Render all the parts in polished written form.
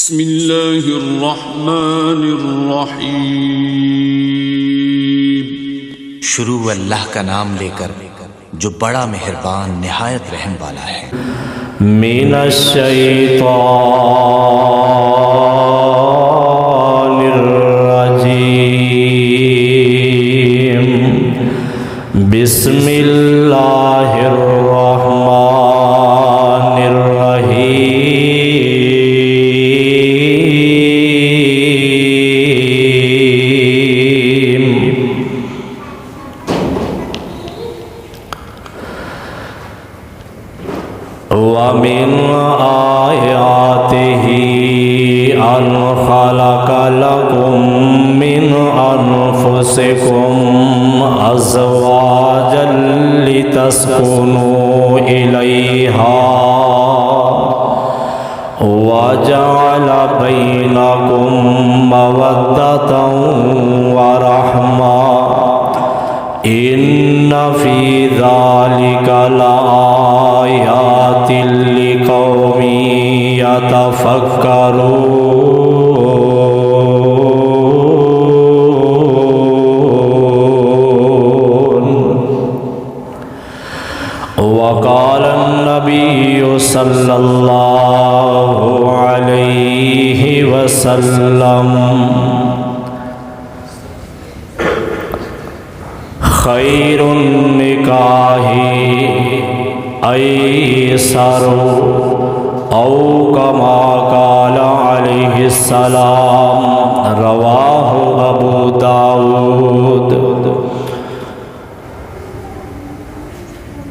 बिस्मिल्लाहिर्रहमानिर्रहीम। शुरू अल्लाह का नाम लेकर जो बड़ा मेहरबान निहायत रहम वाला है। मिनश्शैतानिर्रजीम वमिन आयातिही अन खलक़ लकुम मिन अनफुसिकुम अज़वाजन लितस्कुनू इलैहा वजअल बैनकुम मवद्दतन व रहमा इन्न फी ज़ालिका लआयातिन लिक़ौमिन यतफ़क्करून। वक़ाल नबिय्यु सल्लल्लाहु अलैहि वसल्लम खैरुन निकाही ऐसरु औ कमा क़ाल अलैहिस्सलाम रवाहु अबू दाऊद।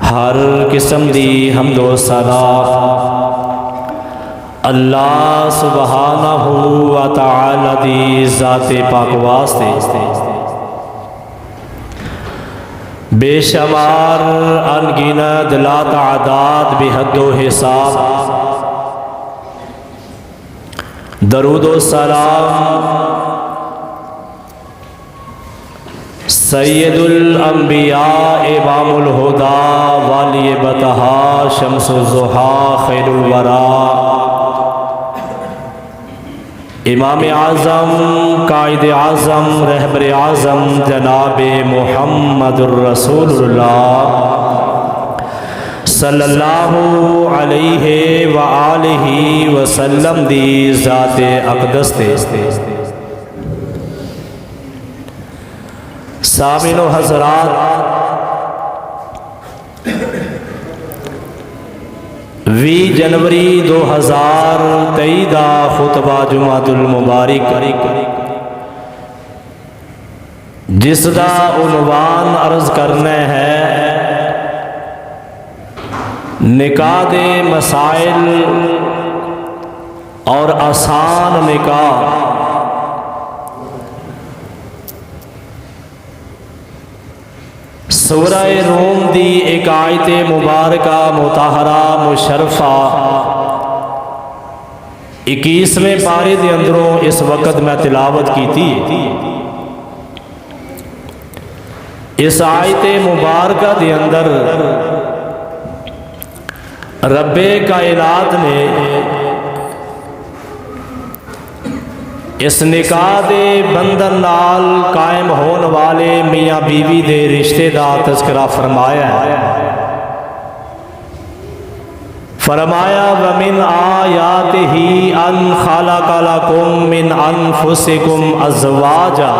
हर किस्म दी हम्दो सना अल्लाह सुब्हानहु व तआला दी ज़ाते पाक वास्ते बेशुमार अनगिनत ला तादाद बेहदो हिसाब दरूदो सलाम सैयदुल अंबिया इमामुल हुदा वाली बतहा शम्सुल ज़ुहा खैरुल वरा इमाम आज़म कायद आज़म रहबर आज़म जनाब मुहम्मदुर रसूलुल्लाह सल्लल्लाहु अलैहि व आलिहि वसल्लम दी ज़ाते अक़दस ते सामिनो हज़रात, 20 जनवरी 2023 का खुतबा जुमातुल मुबारक जिसका उन्वान अर्ज करना है निकाह दे मसाइल और आसान निकाह। सूरह रूम दी एक आयत मुबारका मुताहरा मुशर्फा 21वें पारे दे अंदरों इस वक्त मैं तिलावत की थी। इस आयत मुबारका दे अंदर रब्बे कायनात ने इस निकाह दे बंधन नाल कायम होने वाले मियाँ बीवी दे रिश्ते का तज़किरा फरमाया है। फरमाया वमिन आयातिही अन खलक़ लकुम मिन अनफुसिकुम अज़वाजा।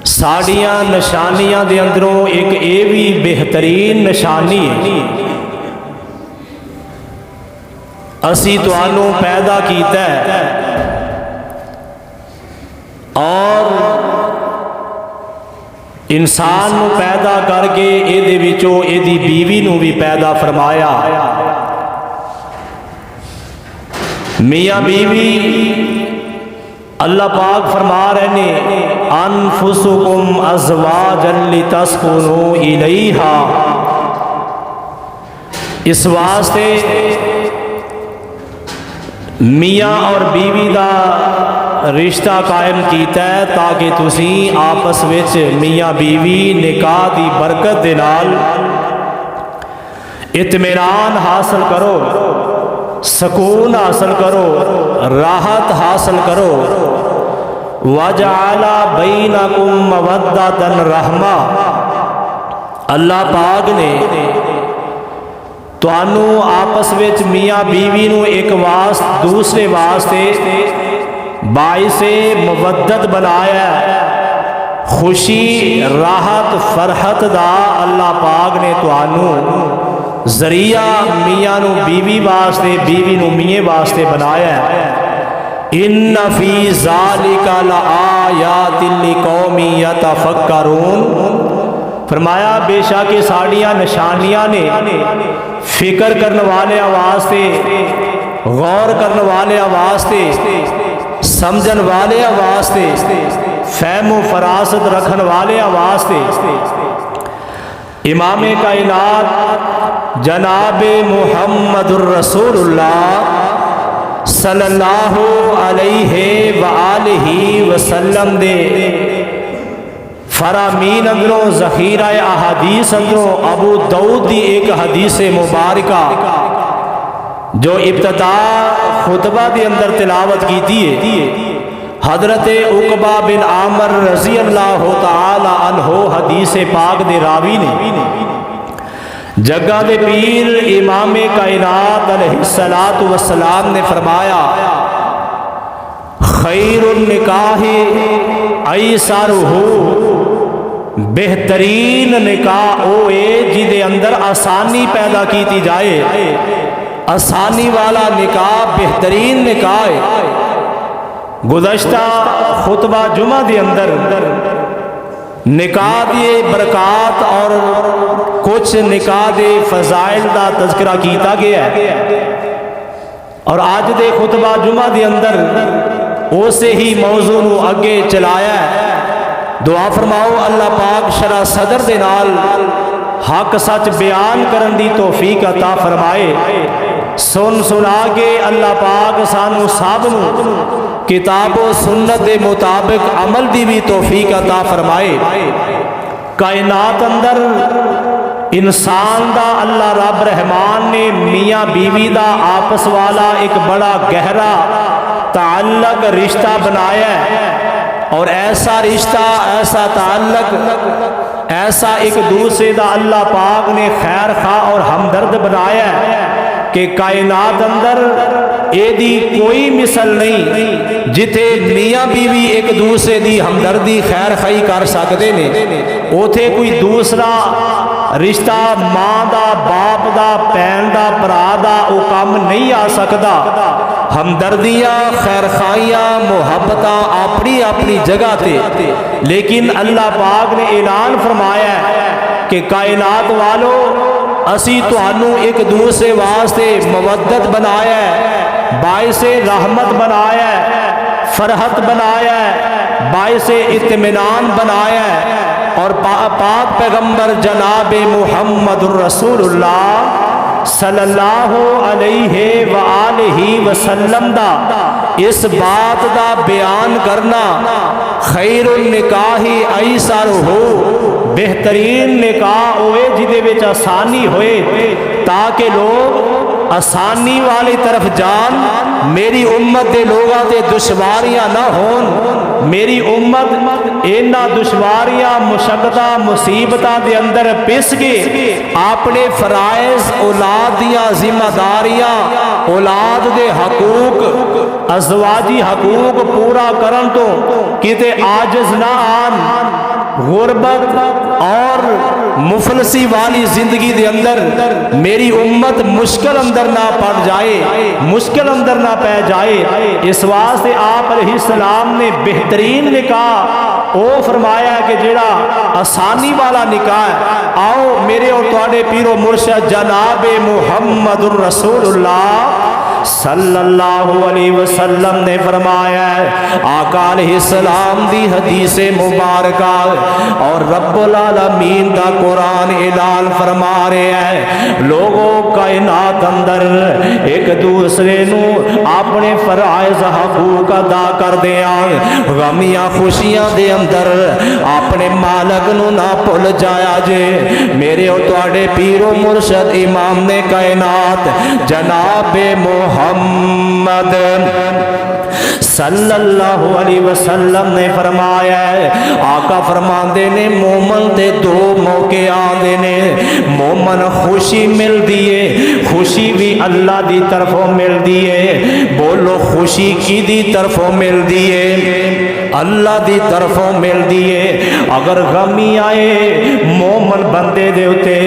साड़ियाँ निशानियाँ दे अंदरों एक ये भी बेहतरीन निशानी है असी तुहानू पैदा कीता है और इंसान नू पैदा करके इहदे विचों इहदी बीवी नू भी पैदा फरमाया। मियाँ बीवी अल्लाह पाक फरमा रहे ने अनफुसुकुम अज़वाजन लितस्कुनू इलैहा। इस वास्ते मियाँ और बीवी का रिश्ता कायम किया है ताकि तुसी आपस विच मियाँ बीवी निकाह की बरकत दे नाल इत्मीनान हासिल करो। सकून हासिल करो, राहत हासिल करो। वजअला बैनकुम मवद्दतन रहमा, अल्लाह पाक ने तुहानू आपस विच मियाँ बीवी नू एक दूसरे वास्ते बाइसे मवद्दत बनाया। खुशी राहत फरहत दा अल्लाह पाक ने तुहानू जरिया मियाँ नू बीवी वास्ते, बीवी नू मियाँ वास्ते बनाया। इन्न फी ज़ालिका लआयातिन लिकौमी यतफक्करून, फरमाया बेशक ये साड़ियाँ निशानियाँ ने फिक्र करने वाले वास्ते, गौर करने वाले वास्ते, समझन वाले वास्ते, फहमो फरासत रखन वाले वास्ते। इमाम कायनात जनाब मुहम्मदुर रसूलुल्लाह सल्लल्लाहु अलैहि वआलिहि वसल्लम दे फरामीन अंदरों ज़ख़ीरा अहादीस अंदरों अबू दाऊद दी एक हदीस मुबारका जो इब्तिदा खुतबा के अंदर तिलावत की थी, हजरत उकबा बिन आमर रज़ी अल्लाह तआला अन्हो हदीस पाक दे रावी ने जग्गा दे पीर इमाम कायनात अलैहिस्सलातु वस्सलाम ने फरमाया, खैरुन निकाही ऐसरुहु, बेहतरीन निकाह ओ जिदे अंदर आसानी पैदा की जाए। आसानी वाला निकाह बेहतरीन निकाह है। गुज़श्ता खुतबा जुमा के अंदर निकाह की बरक़ात और कुछ निकाह के फजाइल का तज़किरा किया गया है और अज के खुतबा जुमा के अंदर उसे ही मौजू नू अगे चलाया है। दुआ फरमाओ अल्लाह पाक शरा सदर दे नाल हक सच बयान करन दी तौफीक अता फरमाए। सुन सुना के अल्लाह पाक सानू सब नू किताबो सुन्नत दे मुताबिक अमल दी भी तौफीक अता फरमाए। कायनात अंदर इंसान दा अल्लाह रब रहमान ने मियाँ बीवी दा आपस वाला एक बड़ा गहरा ताल्लुक रिश्ता बनाया है और ऐसा रिश्ता, ऐसा ताल्लुक, ऐसा एक दूसरे दा अल्लाह पाक ने खैर खा और हमदर्द बनाया है कि कायनात अंदर एदी कोई मिसल नहीं जिथे मियाँ बीवी एक दूसरे दी हमदर्दी खैर खाई कर सकते ने, उथे कोई दूसरा रिश्ता माँ दा, बाप दा, भैन दा, भरा दा वो काम नहीं आ सकता। हमदर्दियाँ, खैर खाइयाँ, मुहब्बत अपनी अपनी जगह ते, लेकिन अल्लाह पाक ने ऐलान फरमाया कि कायनात वालों असी तुहानू एक दूसरे वास्ते मवद्दत बनाया है, बाइसे रहमत बनाया है, फरहत बनाया है, बाइसे इत्मीनान बनाया है और पाक पैगंबर जनाब मुहम्मदुर रसूलुल्लाह सल्लल्लाहु अलैहि वआलिहि वसल्लम दा इस बात दा बयान करना, खैरुन निकाही ऐसरुहु, बेहतरीन निकाह होए जिदे विच आसानी होए ताकि लोग आसानी वाली तरफ जान, मेरी उम्मत के लोगों से दुश्वारियां ना होन। मेरी उम्मत इन्हां दुश्वारियां, मुशक्कतां, मुसीबतां के अंदर पिस के अपने फराइज, औलाद दियां जिम्मेदारियां, औलाद के हकूक, अज़वाजी हकूक पूरा करन तो किते आजिज ना आन, गुरबत और मुफलसी वाली जिंदगी के अंदर मेरी उम्मत मुश्किल अंदर ना पड़ जाए, मुश्किल अंदर ना पै जाए। इस वास्ते आप अलैहिस्सलाम ने बेहतरीन निकाह ओ फरमाया कि जेड़ा आसानी वाला निकाह। आओ मेरे और तुहाडे पीरो मुर्शद जनाब मुहम्मदुर रसूलुल्लाह सल्लल्लाहु अलैहि वसल्लम ने फरमाया, आका अलैहिस्सलाम दी हदीस मुबारका और रब्बुल आलमीन का कुरान ऐलान फरमा रहे हैं, लोगों कायनात अंदर एक दूसरे नू अपने फराइज हकूक अदा कर दिया गमियां खुशियां दे अंदर अपने मालक नू ना भुल जाया जे मेरे तुहाडे पीरो मुर्शद इमाम ने कायनात जनाबे मोहम्मद सल्लल्लाहु अलैहि वसल्लम ने फरमाया आका फरमाते ने मोमन ते दो मौके आते ने मोमन खुशी मिलती है खुशी भी अल्लाह की तरफों मिलती है बोलो खुशी किदी तरफों मिलती है अल्लाह की तरफों मिलती है अगर गमी आए मोमन बंदे दे उते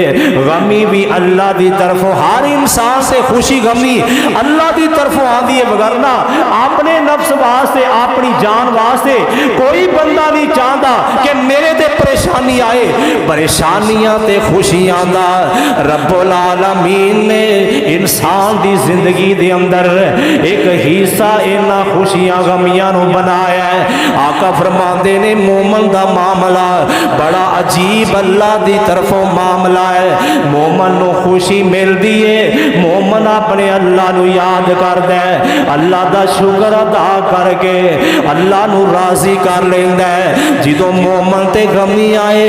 गमी भी अल्लाह की तरफों हर इंसान से खुशी गमी अल्लाह की तरफों आती है वगरना अपने नफ्स वास्ते अपनी जान वास्ते कोई बंदा नहीं चाहता कि मेरे ते परेशानी आए परेशानियां ते खुशियां दा रब्बुल आलमीन ने इंसान की जिंदगी दे अंदर एक हिस्सा इन्हां खुशियां गमियां नू बनाया है आका फरमाते ने मोमन दा मामला बड़ा अजीब अल्लाह की तरफों मामला है मोमन नू खुशी मिलती है मोमन अपने अल्लाह नू याद करदा है अल्लाह दा शुक्र अदा करके अल्लाह नू राजी कर लेंदा है जिदों मोमन ते गमी आए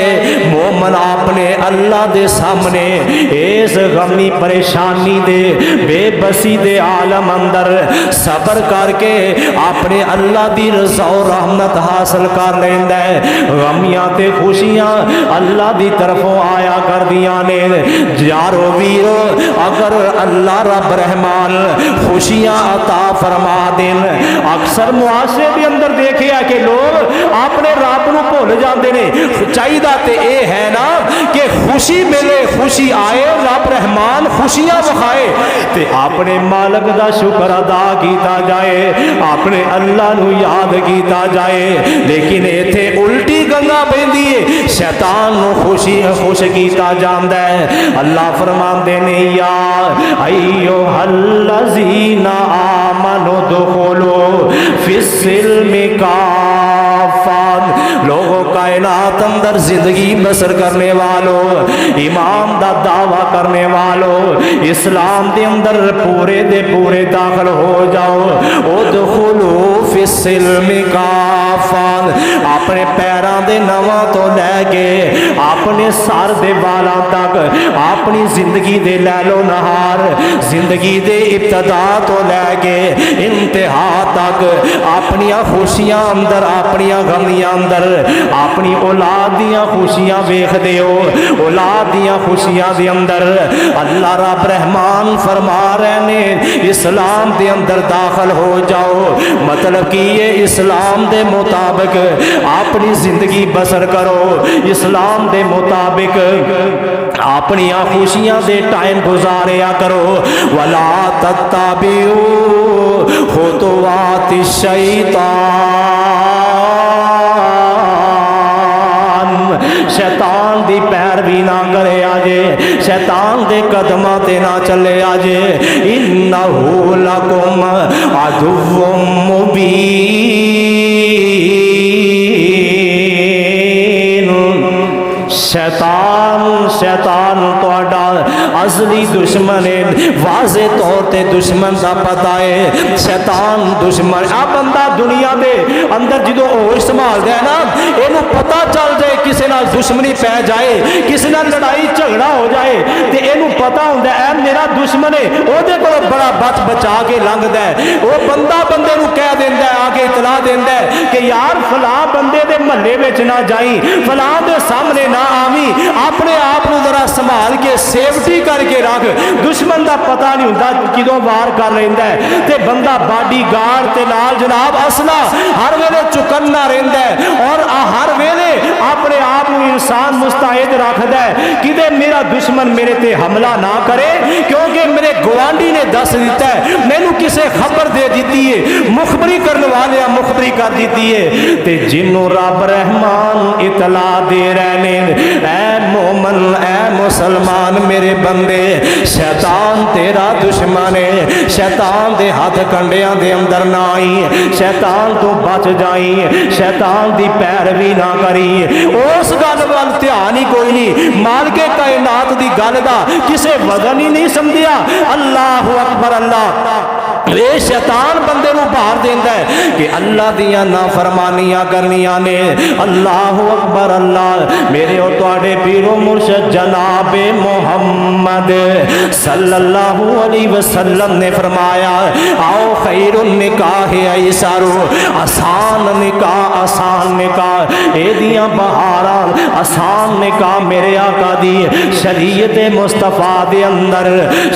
मोमन अपने अल्लाह दे सामने इस गमी परेशानी दे बेबसी दे आलम अंदर सबर करके अपने अल्लाह दी रज़ा और रहमत हासिल कर लेंदा है गमियां ते खुशियां अल्लाह दी तरफों आया कर दियां ने यारो वीरो अगर अल्लाह रब रहमान खुशियां अता फरमा देन अक्सर मुआशरे के अंदर देखे कि लोग अपने रब नू भुल जाते हैं चाहिदा ते ये है ना कि खुशी मिले खुशी आए रब रहमान खुशियां विखाए ते अपने मालक दा शुक्र अदा किया जाए अपने अल्लाह नू याद किया जाए लेकिन इत्थे उल्टी गंगा बहती है शैतान नू खुश किया जाता है अल्लाह फरमाते ने या अय्युहल्लज़ीना आमनु दुखुलू फिस्सिल्मि काफ़ा लोगों कायनात अंदर जिंदगी बसर करने वालों ईमान दा दावा करने वालों इस्लाम के अंदर पूरे दे पूरे दाखिल हो जाओ उदखुलू फिस्सिल्मि काफ़ा अपने पैरों के नवां तो लैके अपने सर दे बालों तक अपनी जिंदगी दे लैलो नहार जिंदगी दे इब्तदा तो लैके इंतहा तक अपनी खुशियां अंदर अपनी गमियां अंदर अपनी औलाद दियां खुशियां वेखदे हो औलाद दियां खुशियां दे अंदर अल्लाह रब रहमान फरमा रहे ने इस्लाम दे अंदर दाखिल हो जाओ मतलब कि ये इस्लाम दे मुताबिक अपनी जिंदगी बसर करो इस्लाम दे मुताबिक अपनी खुशियां दे टाइम गुजारिया करो वला तत्ताबिऊ खुतुवाति शैतान दी पैरवी ना करे आजे शैतान दे कदमां ते ना चले आजे इन्नहु लकुम अदुव्वुम मुबीन शैतान तुहाडा असली दुश्मन है वाजे तौर ते दुश्मन का पता है शैतान दुश्मन आ बंदा दुनिया के अंदर जो होश संभालता है ना इनू पता चल जाए किसी नाल दुश्मनी पै जाए किसी नाल लड़ाई झगड़ा हो जाए तो इनू पता होंदा है मेरा दुश्मन है ओदे कोल बड़ा बच बचा के लंघदा है वो बंदा बंदे नू कह देंदा है आगे इतला देंदा है कि यार फलां बंदे दे महल्ले विच ना जाई फलां दे सामने ना आवी अपने आप को जरा संभाल के सेफ्टी करके रख दुश्मन का पता नहीं होता किदों वार कर लेंदा है ते बंदा बॉडी गार्ड ते नाल जनाब असला हर वेले चुकन्ना रहिंदा है और हर वेले अपने आप को इंसान मुस्तैद रखदा है कि मेरा दुश्मन मेरे ते हमला ना करे क्योंकि मेरे गवांडी ने दस दिता है मैनू किसे खबर दे दी है मुखबरी करने वाले मुखबरी कर दी है ते जिन्हों रब रहमान इतला दे रहे ऐ मोमन ऐ मुसलमान मेरे बंदे शैतान तेरा दुश्मन है शैतान दे हाथ कंडियां दे अंदर ना आई शैतान तो बच जाई शैतान दी पैरवी ना करी उस गल वाल ध्यान ही कोई नहीं मालिक कायनात दी गल दा किसे वजन ही नहीं समझिया अल्लाह अकबर अल्लाह ये शैतान बंदे नूं भार देंदा है कि अल्लाह दियां नाफरमानियां करनियां ने। अल्लाह अकबर। अल्लाह मेरे और तुहाडे पीरो मुर्शद जनाबे मोहम्मद सल्लल्लाहु अलैहि वसल्लम ने फरमाया, आओ खैरुन निकाह ऐसारो, आसान निकाह, आसान निकाह एदियां बहारां, आसान निकाह मेरे आका दी शरीयत मुस्तफा दे अंदर,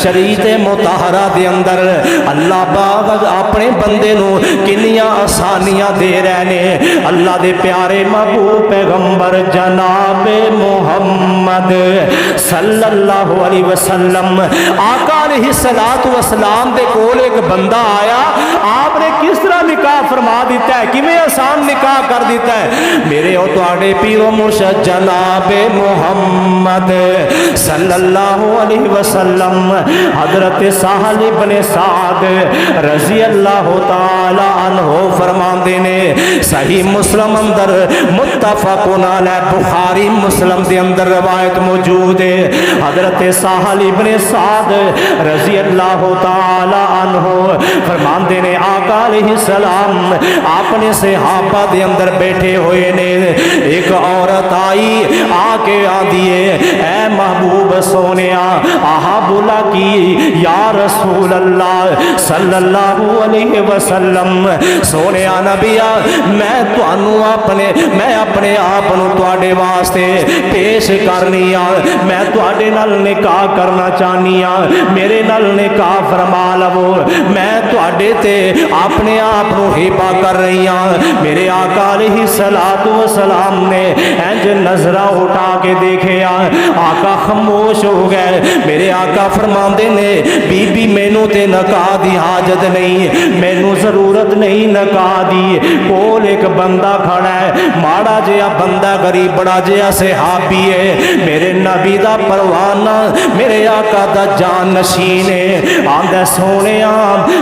शरीयत मुतहरा दे अंदर अल्लाह बाग अपने बंदे नूं किन्नियां आसानियां दे रहे ने। अल्लाह दे प्यारे महबूब पैगंबर जनाबे मोहम्मद सल्लल्लाहु अलैहि वसल्लम आका अलैहिस्सलातु वस्सलाम दे कोल एक बंदा आया, आपने किस तरह निकाह फरमा दिता है, किवें आसान निकाह कर दिता है। मेरे और तुहाडे पीरो मुर्शद जनाबे मोहम्मद सल्लल्लाहु अलैहि वसल्लम हजरत साहल इब्ने साद रजी अल्लाह ताला अन्हो फरमांदे ने, सही मुस्लिम अंदर मुत्तफकुन अलैह, बुखारी मुस्लिम दे अंदर रवायत मौजूद है। हजरत साहल इब्ने साद रजी अल्लाह ताला अन्हो फरमांदे ने, आका अलैहिस्सलाम अपने सहाबा दे अंदर बैठे हुए ने, एक औरत आई आके आंदी है, ऐ महबूब सोनिया आहा बोला कि या रसूल अल्लाह सल्लल्लाहु अलैहि वसल्लम, सोने नबिया मैं तुहानू मैं अपने आप नू तुहाडे वास्ते पेश करनी आ, मैं तुहाडे नाल निकाह करना चाहनी आ, मेरे नाल निकाह फरमा लवो, मैं तुहाडे ते अपने आप नू हिबा कर रही आ। मेरे आका अलैहिस्सलातु वस्सलाम ने इंज नजरा उठा के देखे, आका खामोश हो गए। मेरे आका फरमांदे ने, बीबी मैनू ते निकाह दी हाजत नहीं, मैनू जरूरत नहीं निकाह दी। कोल एक बंदा खड़ा है, माड़ा जिहा बंदा, गरीब बड़ा जिहा सहाबी है, मेरे नबी दा परवाना, मेरे आका दा जान नशीन है। आंदा सोनिया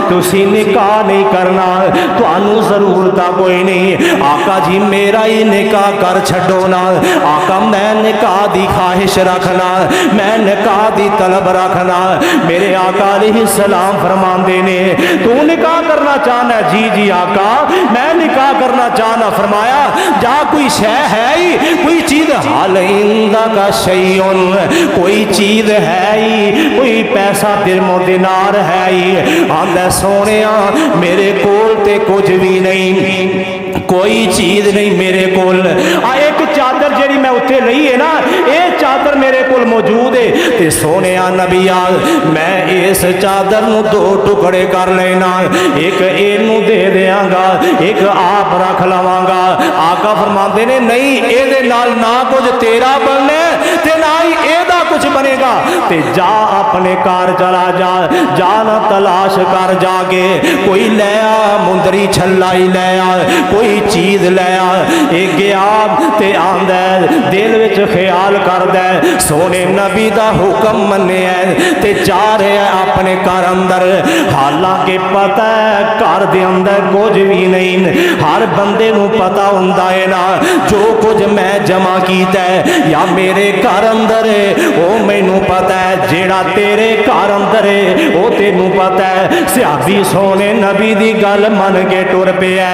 तुसी निकाह नहीं करना, तुहानू जरूरत कोई नहीं। आका जी मेरा ही निकाह कर छड्डो ना। आका मैं निकाह दी ख्वाहिश रखना, मैं निकाह दी तलब रखना। मेरे आका अलैहिस्सलाम फरमांदे ने, तू निकाह करना चाहना? जी जी आका मैं निकाह करना चाहना। फरमाया जा कोई शै है ही, कोई चीज हाल इंदा का शैउन, कोई चीज है ही, कोई पैसा दिरमो दिनार है ही। आंदा सोनिया मेरे कोल ते कुछ भी नहीं, कोई चीज नहीं मेरे कोल। एक चादर जेड़ी मैं उत्थे लई है ना, ये चादर मेरे कोल मौजूद है। ते सोने नबिया मैं इस चादर नू दो टुकड़े कर लेना, एक इनू दे देंगा, एक आप रख लवांगा। आका फरमाते ने नहीं, ए नाल ना कुछ तेरा बनना ते ना ही एदा कुछ बनेगा। ते जा अपने कार चला जा, जा ना तलाश कर जाके, कोई ले आ मुंदरी छल्ला ही ले आ, कोई चीज ले आ। एक गया ते आंदा दिल विच ख्याल करदा सोने नबी दा हुक्म मन्निया ते जा रहा अपने घर अंदर। हालांकि पता है घर दे अंदर कुछ भी नहीं, हर बंदे नू पता हुंदा है ना जो कुछ मैं जमा कीता है या मेरे घर अंदर है वो मैनू पता है, जेड़ा तेरे घर अंदर है वो तेनू पता है। सहाबी सोने नबी दी गल मन के टुर पिया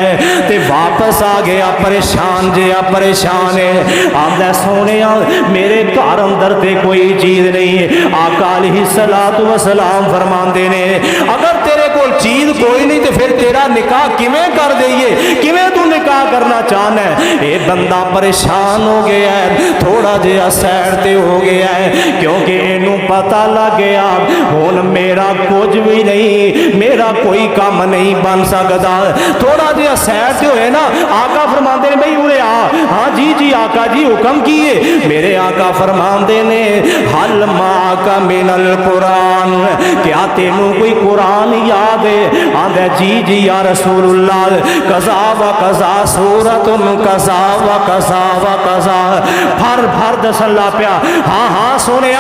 ते वापस आ गया परेशान जिहा परेशान है। आंदा सोने मेरे घर अंदर ते कोई चीज नहीं। आका अलैहिस्सलातु वस्सलाम फरमांदे ने अगर तेरे कोल चीज कोई नहीं तो फिर तेरा निकाह किवें कर दईए, किवें तू निकाह करना चाहना है। ये बंदा परेशान हो गया है, थोड़ा जिहा सैड ते हो गया है क्योंकि इनू पता लग गया हुण मेरा कुछ भी नहीं, मेरा कोई काम नहीं बन सकता। थोड़ा जिहा सैड ते होए ना, आका फरमांदे ने भाई उरे आ। हाँ जी जी आका जी हुक्म किए। मेरे आका फरमांदे ने हल माँ का मिनल कुरान, क्या तेनू कोई कुरान याद है? आंदा जी जी या रसूलुल्लाह कज़ा व कज़ा सूरतुन कज़ा व कज़ा व कज़ा, भर भर दसन ला पिया। हाँ हाँ सोने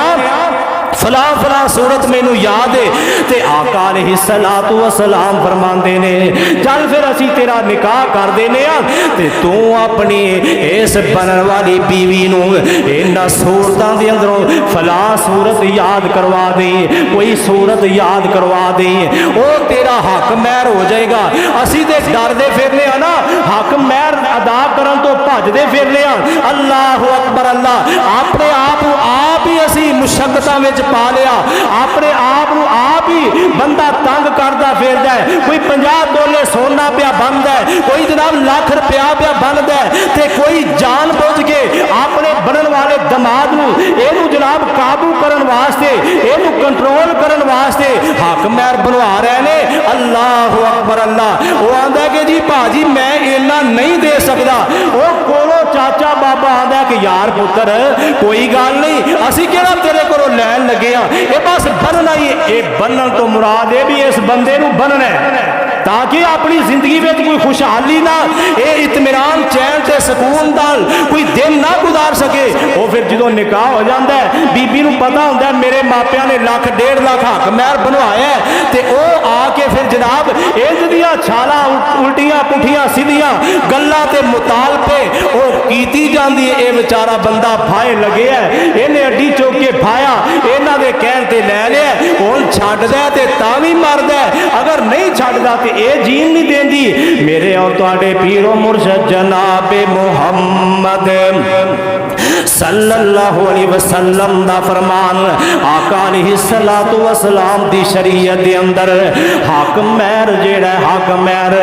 फला फला सूरत मैनू याद है। ते आका अलैहिस्सलातु वस्सलाम फरमाते ने चल फिर असी तेरा निकाह कर देने ते तू अपनी इस बनन वाली बीवी नू इन्हां सूरतां दे अंदरों फला सूरत याद करवा दे, कोई सूरत याद करवा दे, वो तेरा हक महर हो जाएगा। असी ते डरदे फिरने आ ना, हक महर अदा करन तो भजदे फिरने आ। अल्लाह अकबर अल्लाह, अपने आप ही असी मुशक्कतां विच पा लिया, अपने आप ही बंदा तंग करता फिरदा है। कोई 50 तोले सोना पिया बनदा है, कोई जनाब लाख रुपया पिया बनदा है, ते कोई जान बुझ के अपने बनन वाले दमाद नू इहनू जनाब काबू करन वास्ते, इहनू कंट्रोल करन वास्ते हक महर बनवा रहे ने। अल्लाह अकबर अल्लाह। वो आंदा कि जी भाजी मैं इन्ना नहीं दे सकता। वो कोलों चाचा बाबा आंदा कि यार पुत्र कोई गल नहीं, असी किहड़ा तेरे कोलों लैन लगे आ, ये बस बनना ही। ये बनन तो मुराद है भी इस बंदे नू बनना है ताकि अपनी जिंदगी में कोई खुशहाली ना, ये इत्मीनान चैन से सुकून नाल कोई दिन ना गुजार सके। वो फिर जो निकाह हो जाता है, बीबी नू पता होता है मेरे मापिया ने लाख 1.5 लाख हक महर बनवाया है, तो वो आके फिर जनाब इंज दियां छालां उल्टियां पुठियां सीधियां गल्लां ते मुतालबे वो कीती जांदी है। ये बेचारा बंदा फाए लगे है, इन्हें अड्डी चुक के फाया, इन्हां दे कहण ते लै लिया, हुण छड्डदा ते तां भी मरदा, अगर नहीं छड्डदा ते ये जीन नहीं देंदी। मेरे और तुहाडे पीरो मुर्शद जनाबे मुहम्मद सल्लल्लाहु अलैहि वसल्लम दा फरमान, आका अलैहिस्सलातु वस्सलाम दी शरीयत दे अंदर हक महर जेड़ा हक महर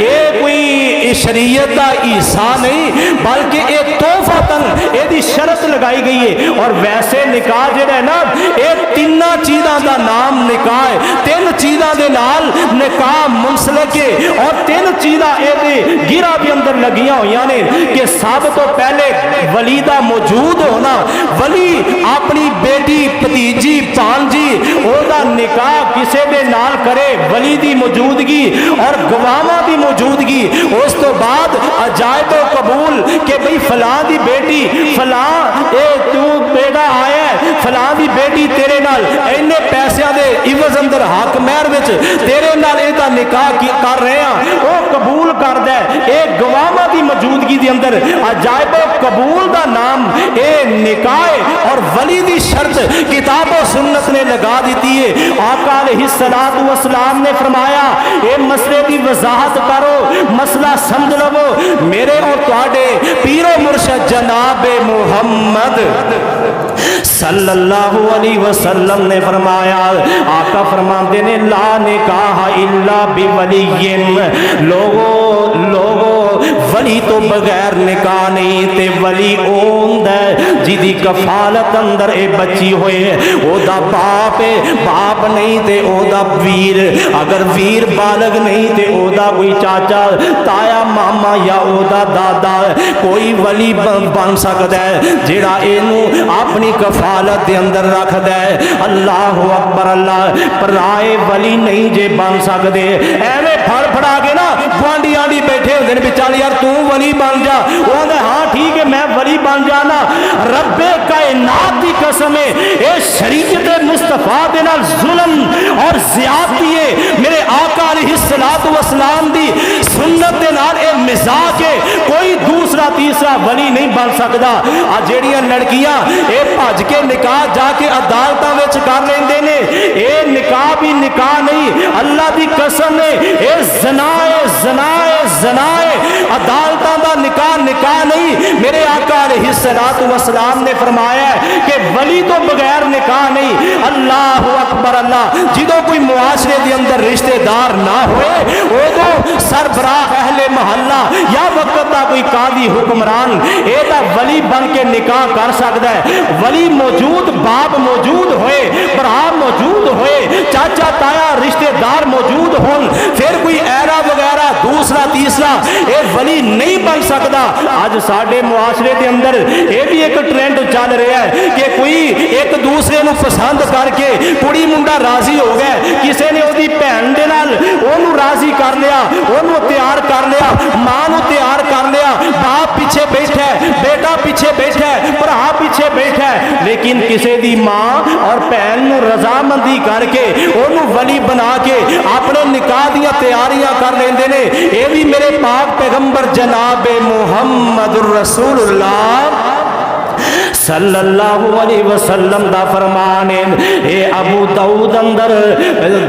ये कोई शरीयत का हिस्सा नहीं बल्कि ये तोहफतन यदि शर्त लगाई गई है। और वैसे निकाह जेड़ा है ना, ये तिन्ना चीज़ों का नाम निकाह है, 3 चीज़ों के नाल निकाह मुंसलिक है और 3 चीज़ां ये गिरा भी अंदर लगियां हुई ने कि सब तो पहले वली का मौजूद होना। वली अपनी बेटी भतीजी भांजी ओदा निकाह किसी दे नाल करे, वली की मौजूदगी और गवाहां की मौजूदगी। उस तो बाद अजायब कबूल कि भाई फलां की बेटी फलां ए तू बेटा आया फलां की बेटी तेरे नाल इन्ने पैसों के इवज अंदर हक महर विच तेरे नाल इहदा निकाह कर रहे हैं, वो कबूल करदा है। ये गवाहां की मौजूदगी के अंदर अजायब कबूल का नाम ये निकाह और वली की शर्त किताब और सुन्नत ने लगा दी है। आका अलैहिस्सलातु वस्सलाम ने फरमाया ये मसले की वजाहत करो, मसला समझ लवो। मेरे और तुहाडे पीरो मुर्शद जनाबे मुहम्मद सल्लल्लाहु अलैहि वसल्लम ने फरमाया, आका फरमाते ने ला निकाह इल्ला बिवलिय्यिन, लोगो वली तो बगैर निकाह नहीं, ते वली होंदा जिदी कफालत अंदर ए बच्ची होए, ओदा बाप है, बाप नहीं ते ओदा वीर, अगर वीर बालग नहीं ते ओदा कोई चाचा ताया मामा या ओदा दादा कोई वली बन सकता है जेड़ा इनू अपनी कफालत के अंदर रखदा है। अल्लाह अकबर अल्लाह। पराए वली नहीं जे बन सकते, एवें फड़ फड़ा के ना गुआंढी आंढी बैठे होंदे ने, चल यार तू वली बन जा, वो आंदा हाँ ठीक है मैं वली बन जाना। रब्बे कायनात की कसम है ये शरीयत मुस्तफा दे नाल जुल्म और ज़्यादती है। मेरे आका अलैहिस्सलातु वस्सलाम दी सुन्नत दे नाल ये मजाक है, कोई दूसरा तीसरा वली नहीं बन सकता। आ जेड़ियां लड़कियां ये भज के निकाह जाके अदालतां विच कर लेंदे ने, ये निकाह भी निकाह नहीं, अल्लाह की कसम है ये ज़नाए अदालतां दा निकाह निकाह नहीं। मेरे आका अलैहिस्सलातु वस्सलाम ने फरमाया कि वली तो बगैर निकाह नहीं। अल्लाह अकबर अल्लाह। जिदों कोई मुआशरे के अंदर रिश्तेदार ना होए उदों सरबराह अहले महल्ला या वक्त का कोई कादी हुक्मरान एदा वली बन के निकाह कर सकता है। वली मौजूद, बाप मौजूद होए, भरा मौजूद होए, चाचा ताया रिश्तेदार मौजूद होन, फिर कोई ऐरा वगैरह दूसरा तीसरा ये वली नहीं बन सकता। अज साडे मुआशरे के अंदर ये भी एक ट्रेंड चल रहा है कि कोई एक दूसरे को पसंद करके कुड़ी मुंडा राजी हो गया, किसी ने उसकी भैन दे नाल ओनू राजी कर लिया, ओनू तैयार कर लिया, मां नूं तैयार कर लिया, बाप पीछे बैठा है, बेटा पीछे बैठा है, भरा पीछे बैठा है, लेकिन किसी दी मां और भैन नूं रजामंदी करके ओनू वली बना के अपने निकाह दियां तैयारियां कर लेंदे ने। ये भी मेरे पाक पैगंबर जनाब मुहम्मदुर रसूलुल्लाह सल्लल्लाहु अलैहि वसल्लम दा फरमान है। ए अबू दाऊद अंदर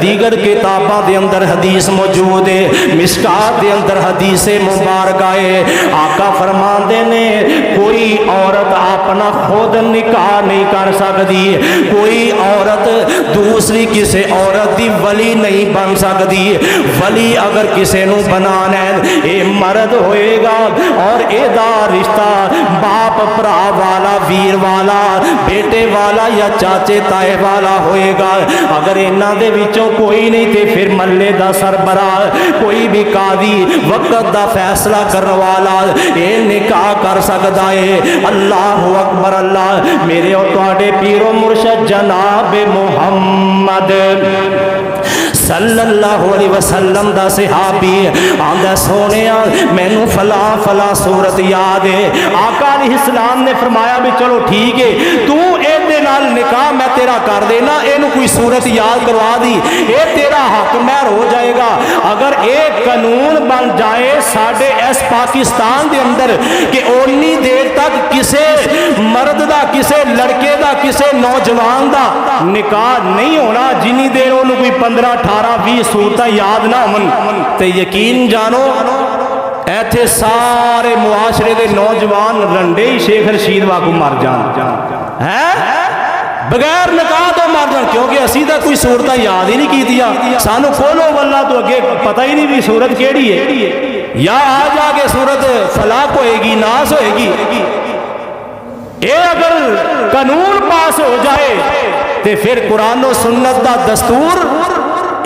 दीगर किताबां दे अंदर हदीस मौजूद है, मिशकात दे अंदर हदीस मुबारक है। आका फरमाते ने कोई औरत अपना खुद निकाह नहीं कर सकती, कोई औरत दूसरी किसी औरत दी वली नहीं बन सकती। वली अगर किसी नूं बनाना है ये मर्द होएगा और एदा रिश्ता बाप भरा वाला, वीर वाला, बेटे वाला या चाचे ताए वाला होएगा। अगर इन्हां दे विचों कोई नहीं तो फिर मल्ले दा सरबराह, कोई भी कादी वक्त दा फैसला करने वाला ये निकाह कर सकता है। अल्लाह अकबर। अल्लाह मेरे और तुहाडे पीरो मुर्शद जनाब मुहम्मद सल्लल्लाहु अलैहि वसल्लम दा सहाबी आंदा सोनिया मैनू फला फला सूरत याद है। आका अलैहिस्सलाम ने फरमाया भी चलो ठीक है, तू इहदे नाल निकाह मैं तेरा कर देना, इहनू कोई सूरत याद करवा दी, ये तेरा हक महर हो जाएगा। अगर एक कानून बन जाए साडे इस पाकिस्तान दे अंदर कि उन्नी देर तक किसे मर्द दा, किसे लड़के दा, किसे नौजवान दा निकाह नहीं होना जिन्नी देर उन्होंने कोई 15 18 20 सूरत याद ना होन, तो यकीन जानो ऐथे सारे मुआशरे के नौजवान रंडे ही शेख रशीद वागू मर जान है, बगैर निकाह तो मर जान, क्योंकि असी तो कोई सूरत याद ही नहीं की, सानू खोलो वल्ला तो अगे पता ही नहीं भी सूरत केड़ी है, या आ जाके सूरत फलाक होएगी, नास होएगी। ये अगर कानून पास हो जाए तो फिर कुरान और सुन्नत का दस्तूर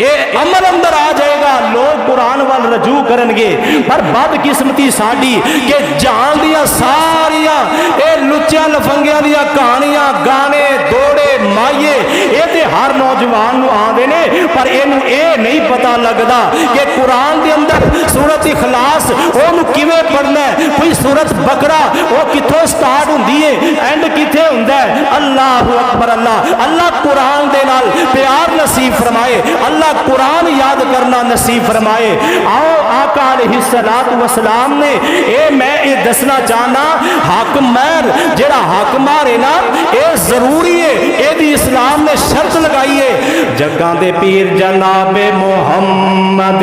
ये अमल अंदर आ जाएगा, लोग कुरान वाल रजू करेंगे। पर बदकिस्मती साड़ी के जान दिया सारिया ये लुच्चा लफंगिया दिया कहानियां, गाने, दौड़े, माइये ये ते हर नौजवान नूं आंदे ने, पर इनू ये नहीं पता लगता कि कुरान के अंदर सूरत इखलास ओनू किवें पढ़ना है, कोई सूरत बकरा वो कित्थों स्टार्ट हुंदी है, एंड कित्थे हुंदा है। अल्लाह अकबर। अल्लाह अल्लाह कुरान दे नाल प्यार नसीब फरमाए, अल्लाह कुरान याद करना नसीब फरमाए। आओ आका अलैहिस्सलातु वस्सलाम ने मैं ये दसना चाहना हक महर जेड़ा हक महर है ना ये जरूरी है, ये इस्लाम ने शर्त लगाई है। जग्गां दे पीर जनाब मुहम्मद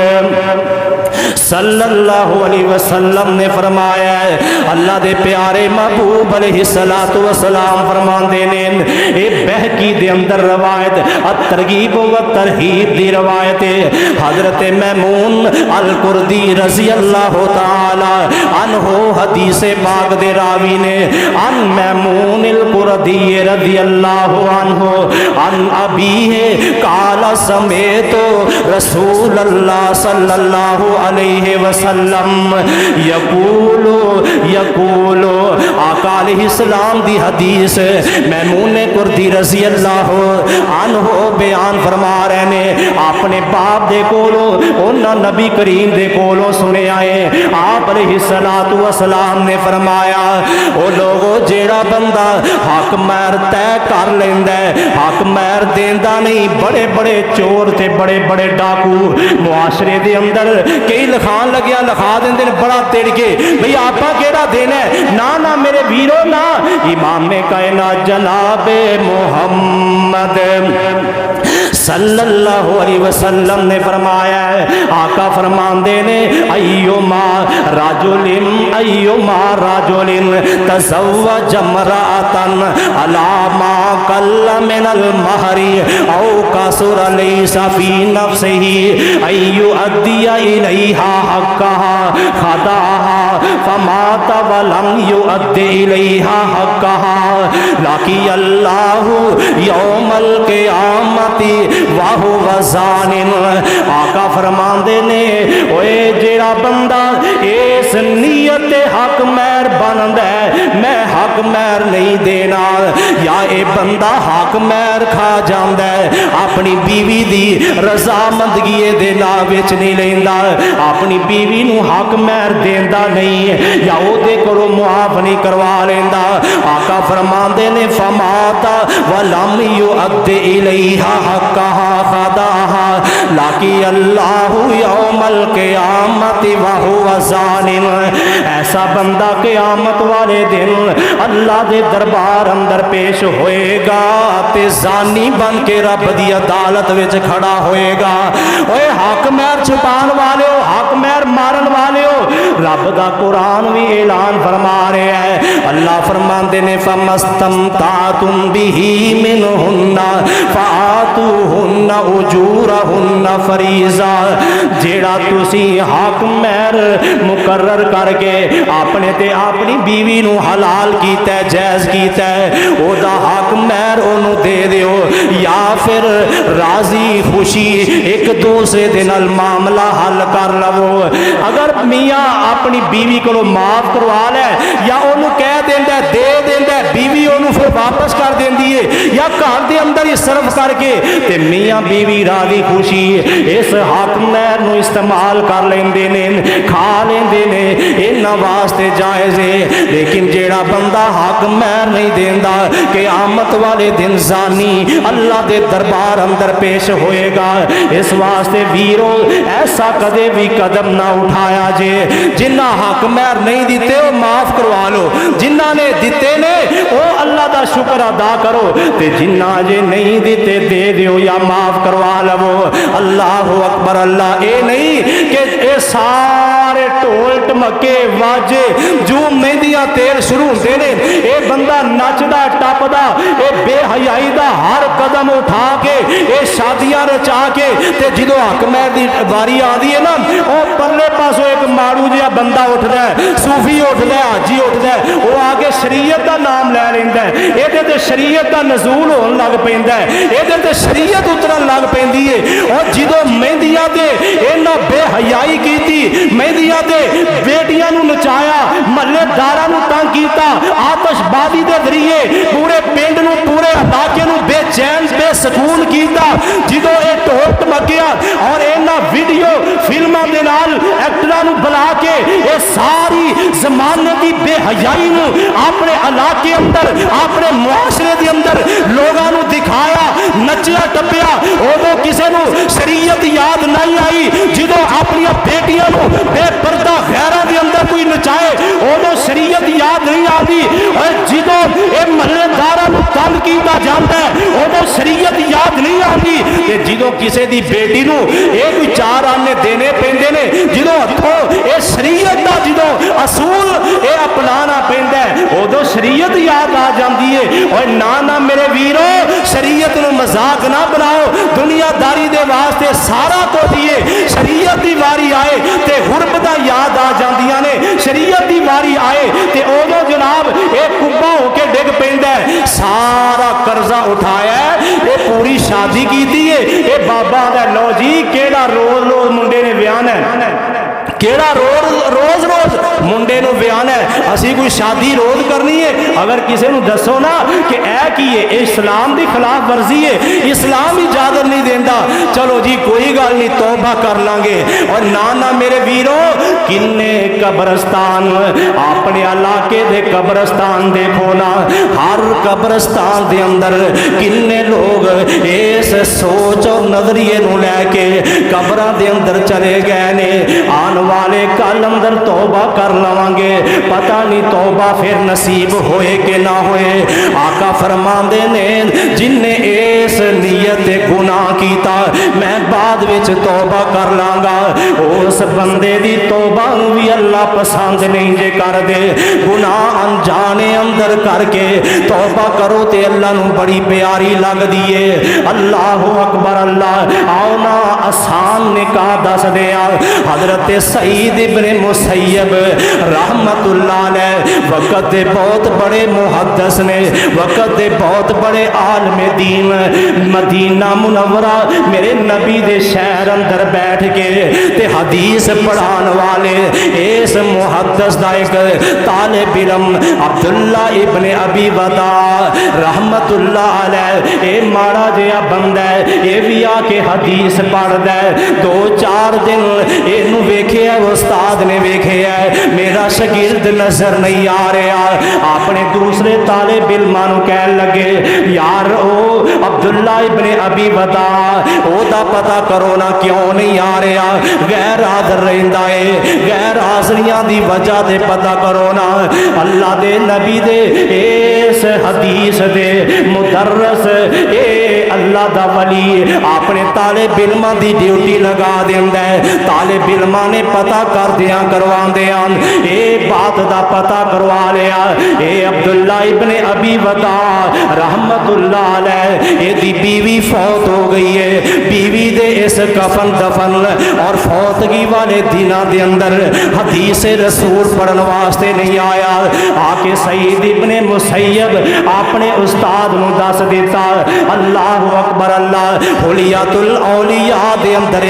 सल्लल्लाहु अलैहि वसल्लम ने फरमाया है, अल्लाह दे प्यारे महबूब अलैहिस्सलातु वस्सलाम फरमाते ने ये बहकी दे अंदर रवायत तरगीब व तरहीब दी रवायत है। हजरत मैमून अल कुर्दी रजी अल्लाह ताला अन्हो हदीस पाक दे रावी ने अन मैमून अल कुर्दी रजी अल्लाह अन्हो अन अबी है काला समेतो रसूल अल्लाह सल्लल्लाहु अलैहि वसल्लम यकूलो यकूलो आका अलैहिस्सलाम दी हदीस मैमून कुर्दी रजी अल्लाह अन्हो बयान फरमा रहे ने अपने बाप दे कोलों उन्हां नबी करीम दे कोलों सुने आए। आप अलैहिस्सलातु वस्सलाम ने फरमाया ओ लोगो जेड़ा बंदा हक महर तय कर लेंदा है, हक महर देंदा नहीं, बड़े बड़े चोर ते बड़े बड़े डाकू मुआशरे दे अंदर कई लिखान लग्या लिखा देंदे ने बड़ा तिड़के भई आपा केड़ा देना है, ना ना मेरे वीरो ना, इमाम कायनात जनाब मुहम्मद सल्लल्लाहु अलैहि वसल्लम ने फरमाया है। आका फरमाते ने अय्युमा राजुलिन तज़व्वज इम्राअतन अला मा कल्ल मिनल महरी औ कसुर लैसा फी नफ्सिही अय्युअद्दिया इलैहा हक्कहा खदाहा फमात वलम युअद्दि इलैहा हक्कहा लाकी अल्लाहु यौमल क़ियामती वाहु वज़ानिन। आका फरमाते ने ओए जेड़ा बंदा इस नीयत हक मैर बनदा मैं हक मैर नहीं देना, या ये बंदा हक मैर खा जांदा अपनी बीवी दी रजामंदगी दे नाम विच नहीं लेंदा, अपनी बीवी नू हक मैर देंदा नहीं या ओदे कोलों मुआफ नहीं करवा लेंदा। आका फरमांदे ने फमाता वलम युअद्दि इलैहा हक्कहा खदाहा लाकी अल्लाहु यौमल क़ियामति व हुवा ज़ालिम। ऐसा बंदा क़यामत वाले दिन अल्लाह दे दरबार अंदर पेश होएगा ते ज़ानी बन के रब दी अदालत विच खड़ा होएगा। ओए हक मैर छुपान वाले हो, हक मैर मारन वाले हो, रब दा कुरान भी ऐलान फरमा रहा है। अल्लाह फरमांदे ने फमस्तमतातुम बिही मिनहुन्ना फातूहुन्ना उजूरहुन्ना फरीज़ा। जेड़ा तुसी हक मैर मुकर्रर करके अपने ते अपनी बीवी नू हलाल कीता जायज़ कीता ओदा हक मैर ओनू दे दिओ, या फिर राजी खुशी एक दूसरे दे नाल मामला हल कर लवो। अगर मियाँ अपनी बीवी को माफ करवा लै या ओनू कह देंदा दे देंदा, बीवी ओनू फिर वापस कर देंदी है या घर के अंदर ही सर्व करके ते मियाँ बीवी राजी खुशी इस हक मैर नू इस्तेमाल कर लेंदे ने, खा लेंदे ने, इन्हां वास्ते जायज़ है। लेकिन जेड़ा बंदा हक मैर नहीं देंदा क़यामत वाले दिन ज़ानी अल्लाह दे दरबार अंदर पेश होएगा। इस वास्ते वीरो ऐसा कदे भी कदम ना उठाया जे, जिन्ना हक मैर नहीं दिते वो माफ करवा लो, जिन्ना ने दिते ने वो अल्लाह का शुक्र अदा करो, ते जिन्ना जे नहीं दिते दे दियो या माफ करवा लवो। अल्लाह अकबर। अल्लाह ये नहीं कि ये सारे ढोल ढमके वाजे जो मेहंदियां तेल शुरू होते हैं, ये बंदा नचदा टपदा ये बेहयाई का हर कदम उठा के ये शादियां रचा के ते जो हक मैर की वारी आती है ना वो परले पासों एक माड़ू जिहा बंदा उठता है, सूफी उठता है, हाजी उठता है, वो आके शरीयत का नाम लै लेंदा है, ये शरीयत का नजूल होने लग पैंदा है, ये शरीयत उतरन लग पैंदी है। और जो मेहंदियां दे इन्हां बेहयाई कीती, मेहंदियां दे बेटियां नू नचाया, महल्लेदारां नू तंग कीता, आतशबाजी के जरिए पूरे पिंड नू पूरे इलाके नू बेचैन बेसकून कीता। जो ये ढोल टमकिया और इन्हां वीडियो फिल्मां दे नाल एक्टरां नू बुला के ये सारी जमाने की बेहयाई नू अपने इलाके अंदर अपने मुआशरे के अंदर लोगों नू दिखाया, नचिया टपिया, उदों किसी नू शरीयत याद नहीं आई। जो अपनी बेटियां नू बेपर्दा गैरां दे अंदर कोई नचाए उदों शरीयत याद नहीं आती। जो ये महल्लेदारां नू तंग कीता जाता है उदों शरीयत याद नहीं आती। जो किसी की बेटी नू ये कोई चार आने देने पैंदे ने, जो हथों ये शरीयत का जो असूल ये अपनाना पैंदा है उदों शरीयत याद आ जाती है। और ना मेरे वीरो शरीयत नू मजाक ना बनाओ, दुनियादारी दे वास्ते सारा कुछ ही है। शरीयत की वारी आए ते गुरबतां याद आ जांदियां ने, शरीयत की वारी आए ते उदों जनाब ये कुब्बा होके डिग पैंदा है। सारा कर्जा उठाया ये पूरी शादी की है, ये बाबा दा लो जी केड़ा रोज रोज मुंडे ने ब्यान है, केड़ा रोज रोज मुंडे नू ब्यान है। असी कोई शादी रोज करनी है, अगर किसी नू दसो ना कि ऐ की है इस्लाम की खिलाफ वर्जी है, इस्लाम इजाजत नहीं देता, चलो जी कोई गल नहीं तौबा कर लांगे। और ना मेरे वीरों किन्ने कब्रस्तान अपने इलाके दे कब्रस्तान देखो ना, हर कब्रस्तान दे अंदर किन्ने लोग इस सोच और नजरिए नू लैके कब्रां दे अंदर चले गए ने, आने वाले कल अंदर तौबा कर लवांगे, पता नहीं तौबा फिर नसीब होए कि ना होए। आका फरमांदे ने जिन्ने इस नीयत गुनाह कीता मैं बाद विच तौबा कर लांगा, उस बंदे दी तौबा भी अल्लाह पसंद नहीं जे कर दे। गुनाह अनजाने अंदर करके तौबा करो ते अल्लाह नू बड़ी प्यारी लगदी है। अल्लाह अकबर। अल्लाह आओ ना आसान निकाह दस दे। हजरत सईद इब्ने मुसैयब रहमतुल्लाह अलैह वक़्त दे बहुत बड़े मुहद्दिस ने, वक़्त दे बहुत बड़े आलमे दीन, मदीना मुनव्वरा मेरे नबी दे शहर अंदर बैठ के ते हदीस पढ़ाने वाले वाले इस मुहद्दिस दा एक तालिब इल्म अब्दुल्ला इब्ने अबी वदा रहमतुल्लाह अलैह ए माड़ा जिहा बंदा है, ये भी आके हदीस पढ़दा है। 2-4 दिन इनू वेखिया, उस्ताद ने वेखिया, मेरा शागिर्द नजर नहीं आ रहा। अपने दूसरे तालिब इल्मां नू कहन लगे, यार ओ अब्दुल्ला इब्ने अबी वदा ओदा पता करो ना क्यों नहीं आ रहा, गैर हाज़िर रहिंदा है, गैर हाज़रियां दी वजह दे पता करो ना। अल्लाह दे नबी दे इस हदीस दे मुदर्रस ए अल्लाह दा वली अपने तालिब इल्मां दी ड्यूटी लगा देंदा है। तालिब इल्मां ने पता कर दिया करवांदियां ए बात दा पता करवा लिया, ए अब्दुल्ला इब्ने अबी वदा रहमतुल्लाह अलैह एदी बीवी फौत हो गई है। बीवी दे इस कफन दफन और फौतगी वाले दिनों के अंदर हदीस रसूल पढ़न वास्ते नहीं आया। आके सईद इब्ने मुसैयब अपने उस्ताद नू दस दिता। अल्लाह अकबर, अल्लाह हुलियातुल औलिया दे अंदर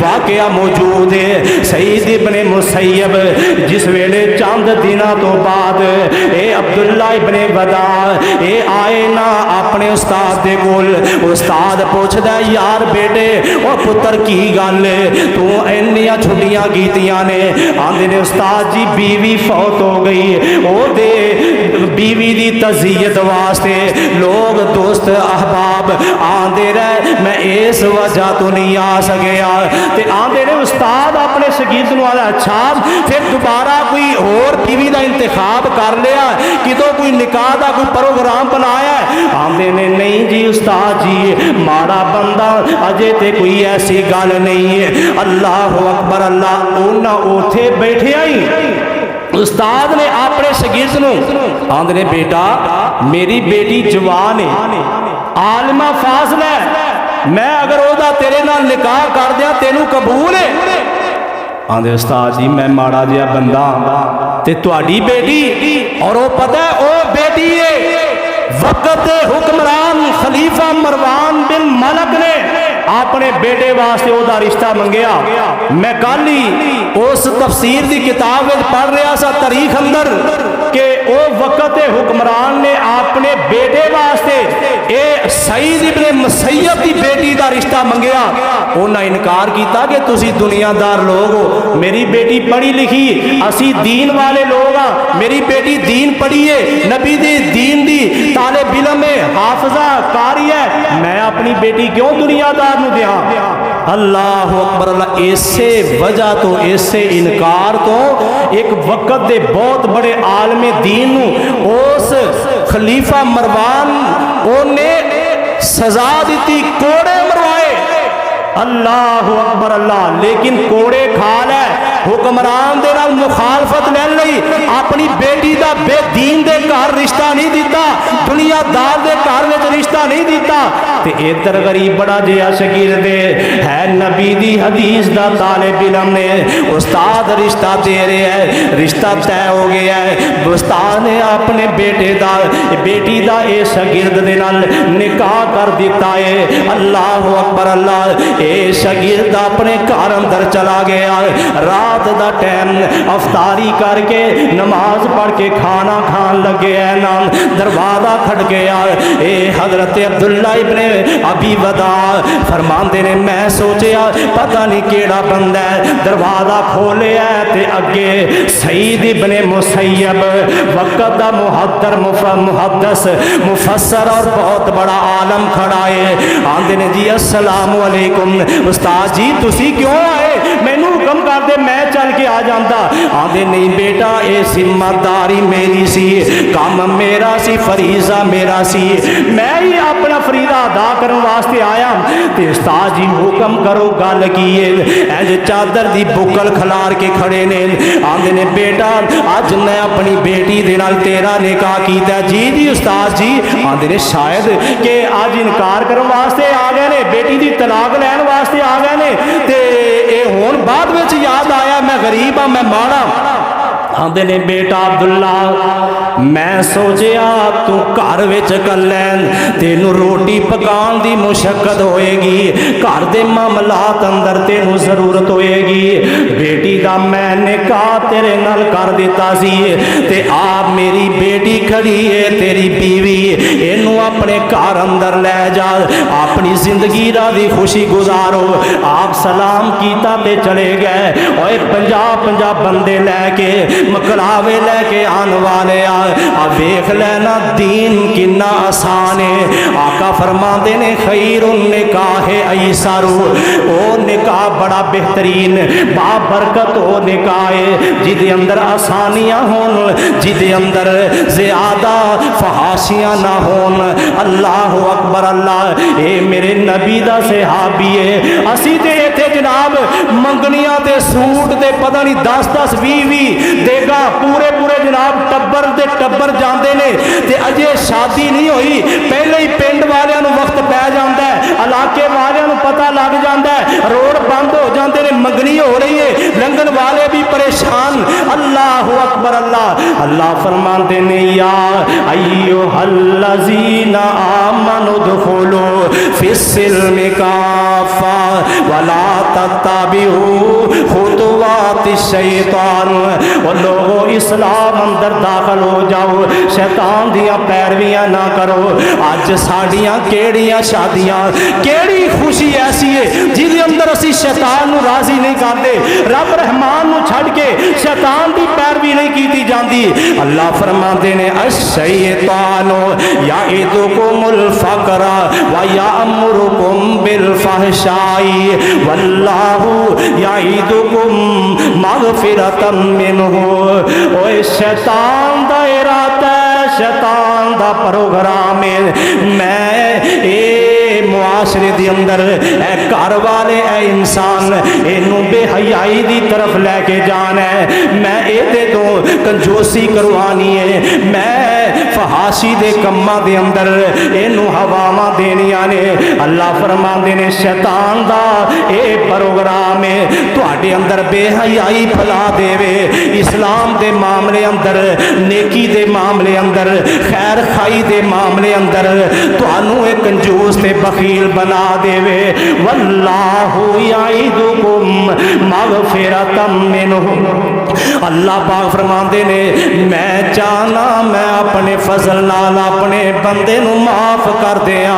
वाकया मौजूद है। सईद इब्ने मुसैयब जिस वेले चंद दिनों तो बाद ए अब्दुल्ला इब्ने वदा ए आए ना अपने उस्ताद दे कोल, उस्ताद पूछदा यार बेटे ओ पुत्र की गल तू इन्नियां छुट्टियां कीतियां ने? आंदे ने उस्ताद जी बीवी फौत हो गई, ओ दे बीवी दी तज़ियत वास्ते लोग दोस्त अहबाब आंदे रहे, मैं इस वजह तो नहीं आ सकिया। ते आंदे ने उस्ताद अपने शागिर्द नू आला, अच्छा फिर दोबारा कोई और बीवी का इंतखाब कर लिया, कितों कोई निकाह का कोई प्रोग्राम बनाया? आंदे ने नहीं जी उस्ताद जी, माड़ा बंदा अजे ते कोई ऐसी गल नहीं है। अल्लाह अकबर, अल्लाह उन्ना उथे बैठे ही उस्ताद ने अपने शागिर्द नू आंदे ने बेटा मेरी बेटी जवान है, आलिमा फाज़िल है, मैं अगर ओदा तेरे नाल निकाह कर दिया तेनू कबूल है? आंदे उस्ताद जी मैं माड़ा जिहा बंदा ते तुहाडी बेटी, और वो पता है ओ बेटी है वक्त हुक्मरान खलीफा मरवान बिन मलक ने अपने बेटे वास्ते ओदा रिश्ता मंगया। मैं कल ही उस तफसीर की किताब में पढ़ रहा सा तारीख अंदर कि ओ वक्त हुक्मरान ने अपने बेटे वास्ते ए सईद इब्ने मुसैयब की बेटी का रिश्ता मंगया। उन्हें इनकार किया कि तुसी दुनियादार लोग हो, मेरी बेटी पढ़ी लिखी, असी दीन वाले लोग हाँ, मेरी बेटी दीन पढ़ी है, नबी दी दीन दी तालिब इल्म है, हाफिजा कारी है, मैं अपनी बेटी क्यों दुनियादार नू दिया? अल्लाह अकबर, अल्लाह इसे वजह तो इसे इनकार तो एक वक्त दे बहुत बड़े आलमे दीन नू उस खलीफा मरवान ओने सजा दी, कोड़े मरवाए। अल्लाह अकबर, अल्लाह लेकिन कोड़े खा लै हुक्मरान दे नाल मुखालफत लैन लई अपनी बेटी का बेदीन दे घर रिश्ता नहीं दिता, दुनियादार दे घर में रिश्ता नहीं दिता। ते इधर गरीब बड़ा जिहा शागिर्द है नबी दी हदीस दा तालिब इल्म ने उस्ताद रिश्ता दे रहे है, रिश्ता तय हो गया है। उस्ताद ने अपने बेटे दा बेटी दा ए शागिर्द दे नाल निकाह कर दिता है। अल्लाह अकबर, अल्लाह ए शागिर्द अपने घर अंदर चला गया। रात दा टाइम अफ्तारी करके नमाज पढ़ के खाना खान लगे है ना, दरवाजा खट गया। ए हजरत अब्दुल्ला इब्ने अबी वदा फरमांदे ने मैं सोचा पता नहीं केड़ा बंदा है, दरवाजा खोलिया ते अगे सईद इब्ने मुसैयब वक्त दा मुहद्दर मुहद्दिस मुफस्सर और बहुत बड़ा आलम खड़ा है। आंदे ने जी अस्सलाम वालेकुम उस्ताद जी तुसी क्यों आए, मैनू हुक्म कर दे मैं चल के आ जाता। आंदे नहीं बेटा ये जिम्मेदारी मेरी सी, काम मेरा सी, फरीजा मेरा सी, मैं ही अपना फरीदा अदा करने वास्ते आया। ते उस्ताद जी हुक्म करो गल की है? एज चादर दी बुकल खलार के खड़े ने। आंदे ने बेटा अज मैं अपनी बेटी दे नाल तेरा निकाह कीता। जी जी उस्ताद जी। आंदे ने शायद कि अज इनकार करने वास्ते आ गए ने, बेटी दी तलाक लैन वास्ते आ गए ने, ते ये हुण बाद विच याद आया मैं गरीब हाँ, मैं माड़ा। आंदे ने बेटा अब्दुल्ला मैं सोचिया तू घर विच कल्लै तेनू रोटी पकाने की मुशक्कत होएगी, घर के मामलात अंदर तेनू जरूरत होएगी, बेटी दा मैं निकाह तेरे नाल कर दिता सी ते आप मेरी बेटी खड़ी है तेरी बीवी इनू अपने घर अंदर ले जा अपनी जिंदगी दा दी खुशी गुजारो। आप सलाम कीता ते चले गए और 50 बंदे लैके मकलावे लैके आने वाले आ वेख लेना दीन किन्ना आसान है। आका फरमाते ने खैरुन निकाह ऐसारू ओ निकाह बड़ा बेहतरीन बाबरकत हो निकाह है जिदे अंदर आसानियां होन जिदे अंदर ज़्यादा फहाशियां ना होन। अल्लाह अकबर अल्लाह ए मेरे नबी दा सहाबी है असी ते इत्थे जनाब मंगनियां ते सूट ते पता नहीं 10-10 20-20 देगा पूरे जनाब टब्बर जाते ने ते अजे शादी नहीं हुई पहले ही पिंड वालियां नूं वक्त पै जाता है इलाके वालियां नूं पता लग जाता है रोड बंद हो जाते ने मंगनी हो रही है लंघन वाले भी परेशान। अल्लाह अकबर अल्लाह अल्लाह फरमाते ने या अय्युहल्लज़ीना आमनु दुखुलू फिस्सिल्मि काफ़ा वला तत्तबिऊ खुतुवाति शैतान। और लोगों इस्लाम अंदर दाखिल हो जाओ शैतान दियां पैरवियां ना करो। अज साड़ियां केड़ियां शादियां केड़ी खुशी ऐसी है जिहदे अंदर असी शैतान नूं राजी नहीं करते रब रहमान नूं छड़ के शैतान की पैरवी नहीं की जाती। अल्लाह फरमाते ने अश-शैतानु याइदुकुमुल फ़क़रा व यामुरुकुम बिल फ़हशाई वल्लाहु याइदुकुम मग़फ़िरतम मिन्हु। ओए शैतान दा इरादा शैतान दा प्रोग्राम है मैं मुआशरे के अंदर ए घर वाले ए इंसान इनू बेहयाई की तरफ लैके जाना है मैं ये तो कंजूसी करवानी है मैं फहाशी के कम्मां दे अंदर इनू हवावां देनियां ने। अल्लाह फरमाते ने शैतान का ये प्रोग्राम है तुहाडे अंदर बेहयाई फैला देवे इस्लाम के मामले अंदर नेकी के मामले अंदर खैर खाई के मामले अंदर तुहानू एक कंजूस ते बखील बना देवे। वल्लाहु याइदुकुम मग़फ़िरतम मिन्हु। अल्लाह पाक फरमाते ने मैं चाहना मैं अपने फजल नाल अपने बंदे नू माफ कर दिया।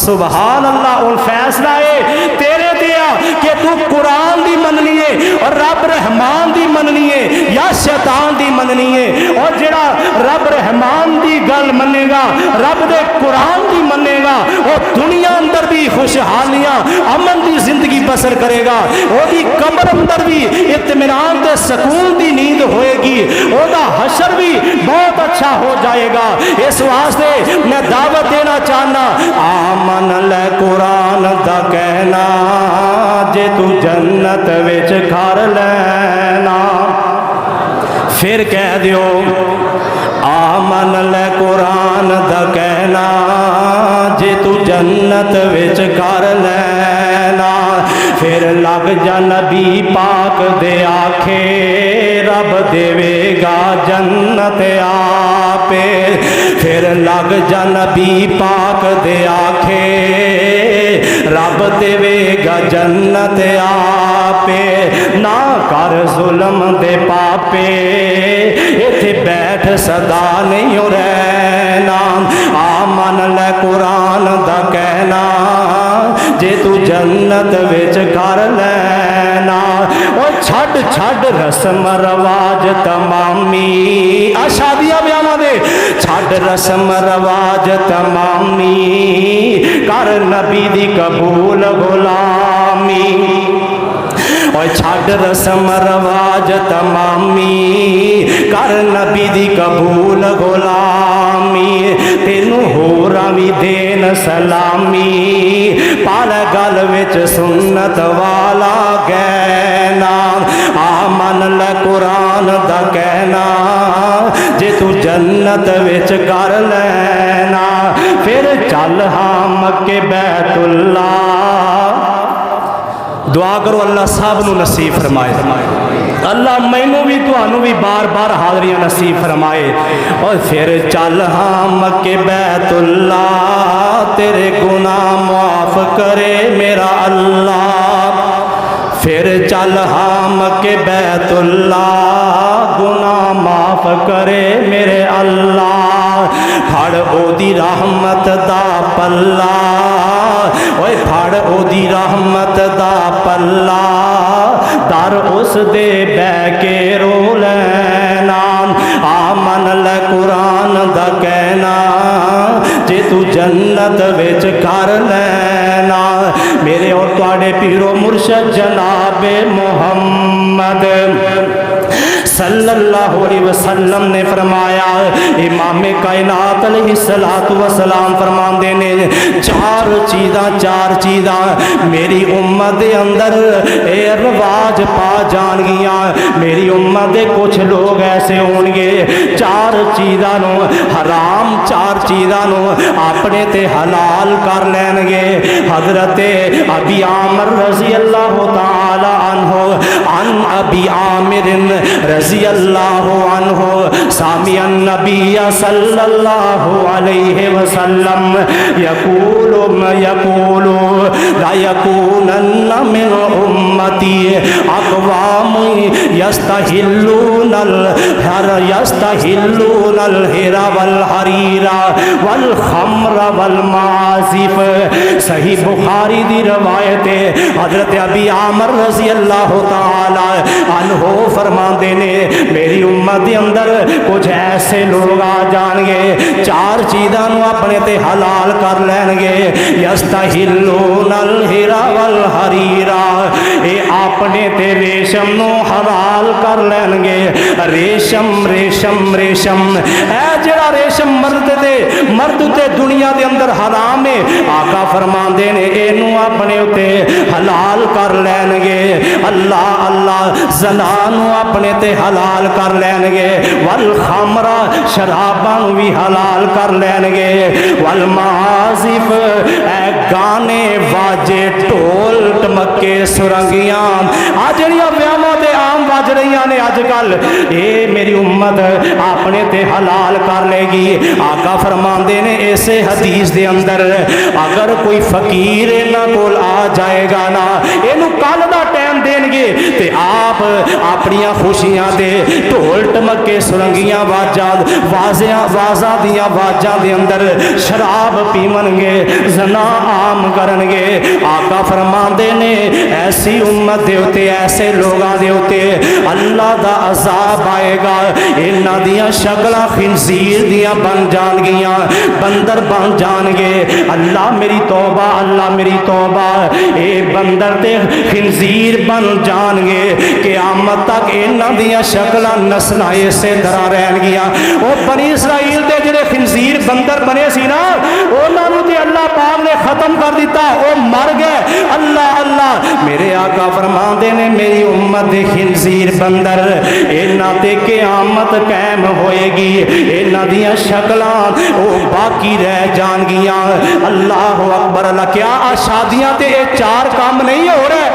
सुभान अल्लाह। उन फैसला है तेरे दिया कि तू कुरान दी मननी है और रब रहमान दी मननी है या शैतान दी मननी है। और जेड़ा रब रहमान दी गल मनेगा रब दे कुरान दी मनेगा वो दुनिया अंदर भी खुशहालियां अमन की जिंदगी बसर करेगा ओदी कब्र अंदर भी इत्मीनान ते सुकून की नींद होएगी ओदा हशर भी बहुत अच्छा हो जाएगा। इस वास्ते मैं दावत देना चाहना आमन ले कुरान दा कहना जे तू जन्नत विच घर लेना फिर कह दियो आमन ले कुरान दा कहना जे तू जन्नत विच कर लेना फिर लग जा नबी पाक दे आखे रब देवेगा जन्नत आपे। फिर लग जा नबी पाक दे आखे रब देवेगा जन्नत आपे। ना कर जुल्म दे पापे इथे बैठ सदा नहीं रहना आमन ले कुरान दा कहना जे तू जन्नत विच कर लेना। और छड़ छड़ रस्म रवाज तमामी आ शादियां ब्याहां दे छड़ रस्म रवाज तमामी कर नबी दी कबूल गुलामी। और छड़ रस्म रवाज तमामी कर नबी दी कबूल गुलामी। तेनू होरां भी देन सलामी पाल गल विच सुन्नत वाला गैना आमन ल कुरान दा कहना जे तू जन्नत विच कर लेना। फिर चल हाँ मक्के बैतुल्ला दुआ करो अल्लाह सब नू नसीब फरमाए अल्लाह मैनू भी तुहानू भी बार बार हाजरियां नसीब फरमाए। और फिर चल हाँ मक्के बैतुल्ला तेरे गुनाह माफ करे मेरा अल्लाह। फिर चल हम के बैतुल्ला, गुनाह माफ करे मेरे अल्लाह। फड़ ओदी रहमत दा पल्ला, ओए फड़ ओदी रहमत दा पल्ला, दर उस दे बह के रो लैना। आ मन ले कुरान दा कहना, जे तू जन्नत विच कर लैना। मेरे और तुहाडे पीरो मुर्शद जनाबे मुहम्मद सल्लल्लाहु अलैहि वसल्लम ने फरमाया, इमाम कायनात अलैहिस्सलातु वस्सलाम फरमाते ने, चार चीज़ां मेरी उम्मत दे अंदर ए रवाज पा जानगियां। मेरी उम्मत दे कुछ लोग ऐसे होंगे चार चीज़ां नूं हराम, चार चीज़ां नूं अपने ते हलाल कर लैणगे। हज़रत अबी आमिर रज़ी अल्लाह तआला अन्हु अन अबी आमिर रज़ी अल्लाह अन्हु सामिअन नबी सल्लल्लाहु अलैहि वसल्लम यक़ूलु ला यकूनन्ना मिन उम्मती अक़वाम यस्तहिल्लूनल हिरा वल हरीरा वल खम्र वल माज़िफ। सही बुखारी दी रवायत है। हज़रत अबी आमिर रज़ी अल्लाह तआला अन्हु फरमाते ने, मेरी उम्मत के अंदर कुछ ऐसे लोग आ जाएंगे चार चीज़ों को अपने ते हलाल कर लेंगे। यस्तहिल्लूनल हिरा वल हरीरा, ये अपने ते रेशम नो हलाल कर लेंगे। रेशम रेशम रेशम है जड़ा रेशम मर्द ते दुनिया के अंदर हराम है। आका फरमाते ने इनू अपने उत्ते हलाल कर लेंगे। अल्लाह अल्लाह ज़ना नू अपने ते हलाल कर लेंगे। वल खमरा शराबां भी हलाल कर लेंगे। वल माज़िफ गाने बाजे ढोल टमके सुरंगियां आ जड़ियां ब्याहां ते आम बज रही ने अजकल, ये मेरी उम्मत अपने ते हलाल कर लेगी। आका फरमाते ने इसे हदीस दे अंदर, अगर कोई फकीर इन्हां कोल आ जाएगा ना, इनू कल दा टाइम देंगे ते आप अपनियां खुशियां दे ढोल टमके सुरंगियां वाजा दियां वाजा दे अंदर शराब पीवनगे, जना आम करनगे। आका फरमाते ने ऐसी उम्मत दे उते, ऐसे लोगों दे उते अल्लाह दा अजाब आएगा। इन्हां दियां शक्लां खिंजीर दियां बन जाणगियां, बंदर बन जाणगे। अल्लाह मेरी तौबा, अल्लाह मेरी तौबा। ये बंदर ते खिंजीर बन जाणगे। क़यामत तक इन्हां दियां शक्लां नस्लां इसे तरह रहणगियां। वो बनी इसराइल दे जिहड़े खिंजीर बंदर बने सी ना, उन्हां नूं ते अल्लाह पाक ने खत्म कर दिता, वो मर गए। अल्लाह अल्लाह मेरे आका फरमाते ने, मेरी उम्मत दे खिंजीर बंदर इन्हां ते क़यामत कायम होएगी। इन्हां दियां शक्लां वो बाकी रह जाणगियां। अल्लाह अकबर। अल्लाह क्या शादियां ते ये चार काम नहीं हो रहे,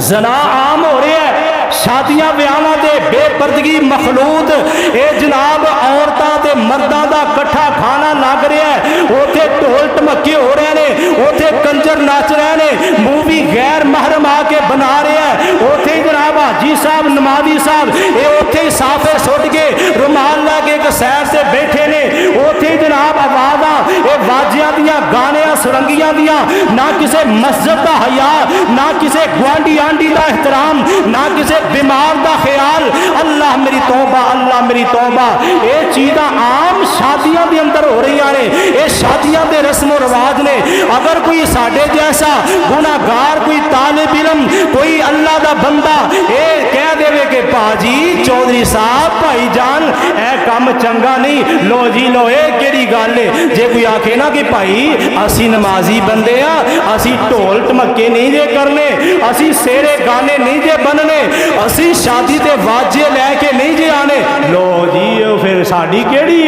जना आम हो रहे हैं। शादियां ब्याहां दे बेपर्दगी मखलूत, ये जनाब औरतां ते मर्दां दा कट्ठा खाना लग रहा है। उथे ढोल टमके हो रहे ने, उथे कंजर नच रहे ने, मूवी गैर महरम आके बना रहे हैं। उथे जनाब हाजी साहब नमाजी साहब ये उथे साफे सुट के रुमाल लैके एक सैर से बैठे ने। उथे जनाब आवाज़ां ये वाजियां दियां, गानियां सुरंगियां दियां, ना किसी मस्जिद का हया, ना किसी गुआढ़ी आंडी का एहतराम, ना किसी बीमार का ख्याल। अल्लाह मेरी तौबा, अल्लाह मेरी तौबा। ये चीज़ां आम शादियों के अंदर हो रही ने, ये शादियों के रस्मो रिवाज ने। अगर कोई साडे जैसा गुनाहगार, कोई तालिब इल्म, कोई अल्लाह का बंदा ये कह देवे कि भाजी चौधरी साहब भाई जान ए काम चंगा नहीं, लो जी लो, ये केड़ी गल है। जे कोई आखे ना कि भाई असी नमाजी बंदे आ, असी ढोल टमके नहीं जे करने, असी सेरे गाने नहीं जे बनने, असी शादी ते वाजे लैके नहीं जे आने, लो जी फिर साड़ी केड़ी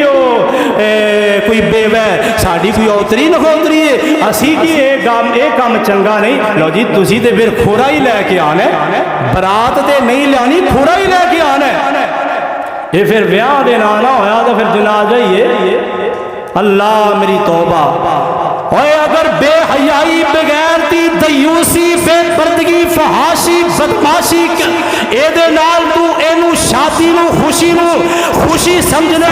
कोई बेवै, साड़ी कोई औतरी नखोतरी है, असी की ये काम चंगा नहीं। लो जी तुसी ते फिर खुरा ही लैके आना, बरात ते नहीं लियानी, खुरा ही लैके आना। ये फिर ब्याह दे ना होया तो फिर जनाजा ही है। अल्लाह मेरी तौबा। ओए अगर बेहयाई बगैरती दयूसी बेपर्दगी फहाशी बदमाशी एदे नाल तू एनू शादी नू खुशी समझना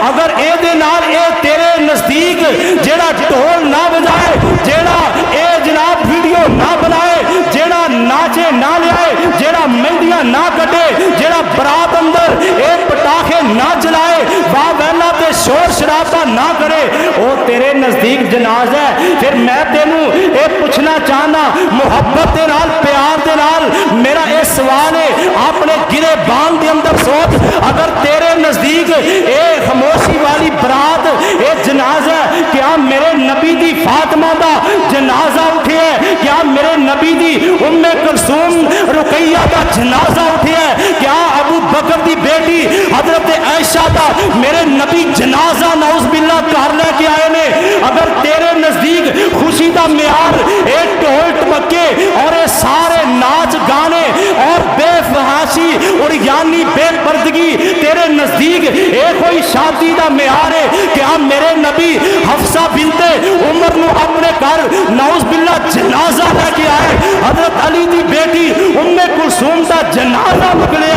अगर एदे नाल ए तेरे नजदीक जेड़ा ढोल ना बजाए जेड़ा ए जनाब वीडियो ना बनाए जेड़ा नाचे ना लियाए जेड़ा मेहंदियां ना कटे जेड़ा बरात अंदर ए पटाखे ना जलाए वाह वैला ते शोर शराबा ना करे वो तेरे नजदीक जनाजा है। फिर मैं तेनू ये पूछना चाहना मुहब्बत दे नाल प्यार दे नाल मेरा ये सवाल है अपने गिरे बांध के अंदर सोच अगर तेरे नजदीक ये खामोशी वाली बरात ये जनाजा क्या मेरे नबी दी फातिमा दा जनाजा उठे है क्या मेरे नबी दी उम्मे कुलसूम रुकैया दा जनाजा उठे है क्या अबू बकर दी बेटी हजरत आयशा दा मेरे नबी जनाजा नौज बिल्ला कर लेके आए ने अगर तेरे नजदीक खुशी का म्यार ए ढोल टमके और ये सारे नाच गाने और बेफहाशी और यानी बेपर्दगी तेरे नजदीक ए कोई शादी का म्यार है क्या मेरे नबी हफ्सा बिनते उमर नू अपने घर नौज बिल्ला जनाजा लेके आए हजरत अली दी बेटी उम्मे कुलसूम का जनाजा निकले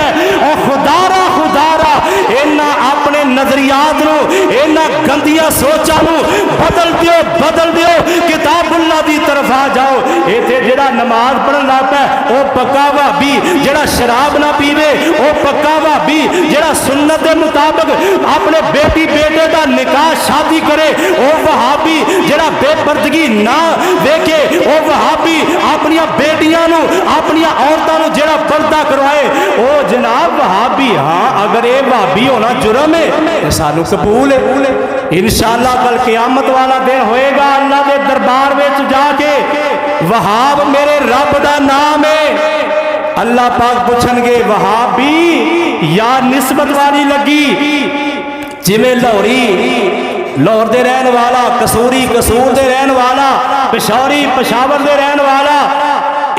और खुदारा इन्ना अपने नजरियात नो इन्ना गंदिया सोचा नो बदल दियो किताबुल्लाह दी तरफ आ जाओ। इथे जेड़ा नमाज पढ़न लग पै वो पक्का भाबी जेड़ा शराब ना पीवे वो पक्का भाबी जेड़ा सुन्नत के मुताबिक अपने बेटी बेटे का निकाह शादी करे वो वहाबी जेड़ा बेपर्दगी ना देखे वो वहाबी अपनिया बेटियां नु अपनिया औरतां नु जेड़ा पर्दा करवाए वो जनाब वहाबी। हाँ अगर ये भाबी होना जुर्म है सानू कबूल है इंशाअल्लाह कल क़यामत वाला दिन होएगा अल्लाह के दरबार में जाके वहाब मेरे रब दा नाम है अल्लाह पाक पूछणगे वहाबी या निस्बत वाली लगी जिवें लाहौर दे रहन वाला कसूरी कसूर दे रहन वाला पिशौरी पिशावर दे रहन वाला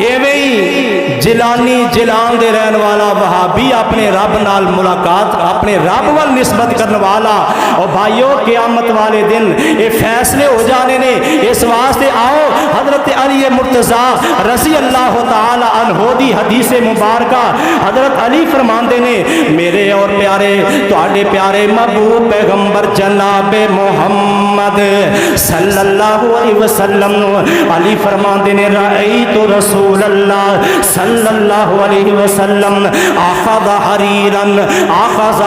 एवें ही जिलानी जिलान दे रहन वाला वहाबी अपने रब नाल मुलाकात अपने रब वाल निस्बत करने वाला। और भाइयों क़यामत वाले दिन ये फैसले हो जाने ने इस वास्ते आओ हजरत अली मुर्तज़ा रज़ी अल्लाह तआला अन्हो दी हदीस मुबारका हजरत अली फरमाते ने मेरे और प्यारे तुहाडे प्यारे महबूब पैगंबर जनाब मोहम्मद सल्लल्लाहु अलैहि वसल्लम अली फरमाते ने रअयतु रसूलल्लाह सल्लल्लाहु अलैहि वसल्लम आखज़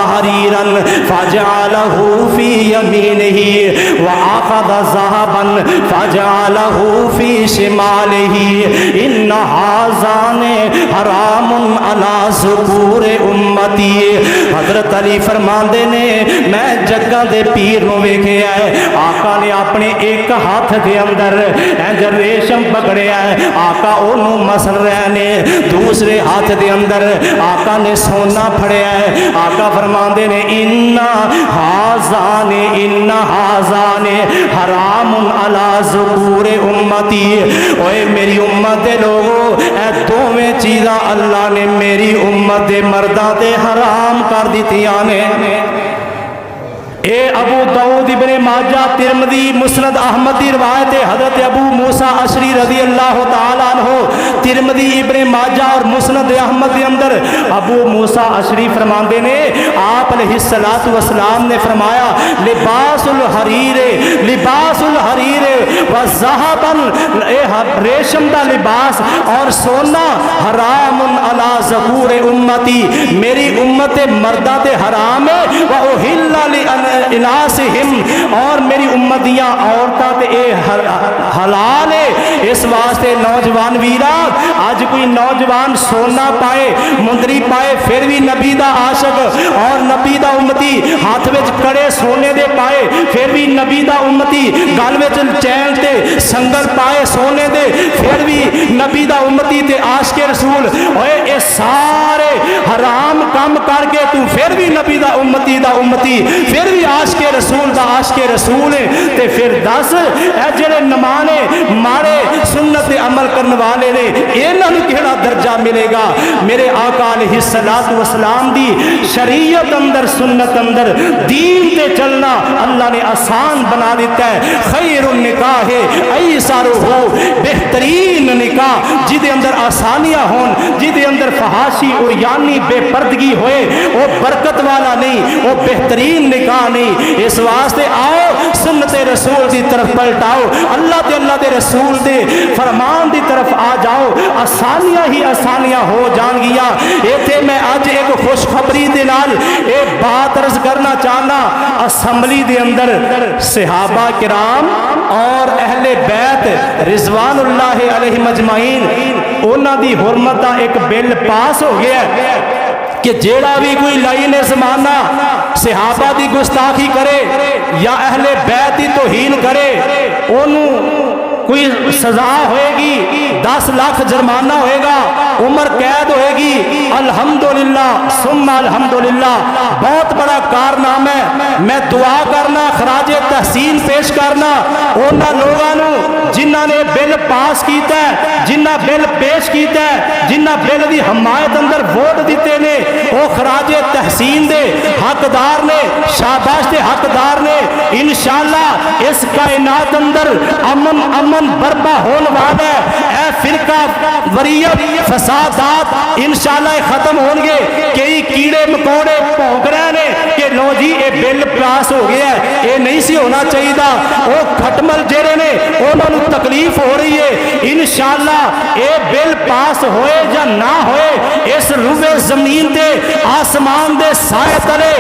हरीरन फजअलहु फी यमीनिही व आखज़ ज़हबन फजअलहु फी शिमालिही इन हाज़ाने हरामुन अला ज़ुकूर उम्मती। हजरत अली फरमाते ने मैं जग्गा दे पीर नूं वेखिया है आका ने अपने एक हाथ के अंदर इंज रेशम पकड़िया है आका ओनू मसल रहे ने दूसरे हाथ के अंदर आका ने सोना फड़िया है आका फरमाते ने इन्ना हाज़ाने हरामुन अला ज़ुकूर उम्मती। ओए मेरी उम्मत दे लोगों ए दोवें चीज़ां अल्लाह ने मेरी उम्मत दे मर्दां ते हराम कर दित्तियां ने। ए अबू दाऊद इब्ने माजा तिरमिज़ी मुस्नद अहमद की रिवायत है हजरत अबू मूसा अशरी रज़ी अल्लाह तआला अन्हु तिरमिज़ी इब्ने माजा और मुस्नद अहमद के अंदर अबू मूसा अशरी फरमाते ने आप अलैहिस्सलातु वस्सलाम ने फरमाया लिबासुल हरीर व ज़हबन रेशम का लिबास और सोना हरामुन अला ज़कूर उम्मती मेरी उम्मत मर्दा ते हराम है व उहिल्ला इलासिहिम और मेरी उम्मतियां औरतां ते हलाल है। इस वास्ते नौजवान वीरा आज कोई नौजवान सोना पाए मुंदरी पाए फिर भी नबी दा आशिक और नबी दा उम्मती हाथ में कड़े सोने दे पाए फिर भी नबी दा उम्मती गल में चैन ते संगल पाए सोने दे फिर भी नबी दा उम्मती ते आशिक रसूल ओए ये सारे हराम काम करके तू फिर भी नबी दा उम्मती फिर भी आशिके रसूल दा आशिके रसूल है, ते फिर दस ए जेड़े नमाने मारे सुन्नत ते अमल करने वाले ने इन्हां नूं केड़ा दर्जा मिलेगा। मेरे आका अलैहिस्सलातु वस्सलाम दी शरीयत अंदर सुन्नत अंदर दीन ते चलना अल्लाह ने आसान बना दिता है। खैरुन निकाह ऐसारुहु, बेहतरीन निकाह जिदे अंदर आसानियां होन, जिदे अंदर फहाशी और यानी बेपर्दगी होए, वो बरकत वाला नहीं, वो बेहतरीन निकाह नहीं। इस वास्ते आओ सुन्नते रसूल की तरफ पलटाओ, अल्लाह के रसूल दे फरमान की तरफ आ जाओ, आसानियां ही आसानियां हो जाएंगियां। इत्थे मैं अज एक खुशखबरी दे नाल एक बात अर्ज करना चाहना। असम्बली दे अंदर सहाबा किराम और अहले बैत रिजवानुल्लाह अलैहिम अजमाइन उन्हां दी हुर्मत दा एक बिल पास हो गया कि जेड़ा भी कोई लाइन ज़माना सहाबा दी गुस्ताखी करे या अहले बैत दी तौहीन करे ओनू कोई सजा होएगी, 10 लाख जुर्माना होएगा, उम्र कैद होएगी। अल्हम्दुलिल्लाह सुम्मा अल्हम्दुलिल्लाह, बहुत बड़ा कारनामा है। मैं दुआ करना, खराजे तहसीन पेश करना उन्होंने लोगों जिन्हों ने बिल पास किया, जिन्ना बिल पेश किया, जिन्ना बिल की हमायत अंदर वोट दिते ने, वो खराजे तहसीन दे हकदार ने, शाबाश के हकदार ने। इंशाअल्लाह इस कायनात अंदर अमन बर्पा होने वाला है। फिरका वरीयत फसादात इंशाअल्लाह खत्म होंगे। कई कीड़े मकोड़े भौंक रहे ने कि लो जी ये बिल पास हो गया है, ये नहीं सी होना चाहिए। वो खटमल जेरे ने उन्होंने तकलीफ हो रही है। इंशाअल्लाह ये बिल पास होए या ना होए, इस रूबे जमीन दे आसमान दे साए तले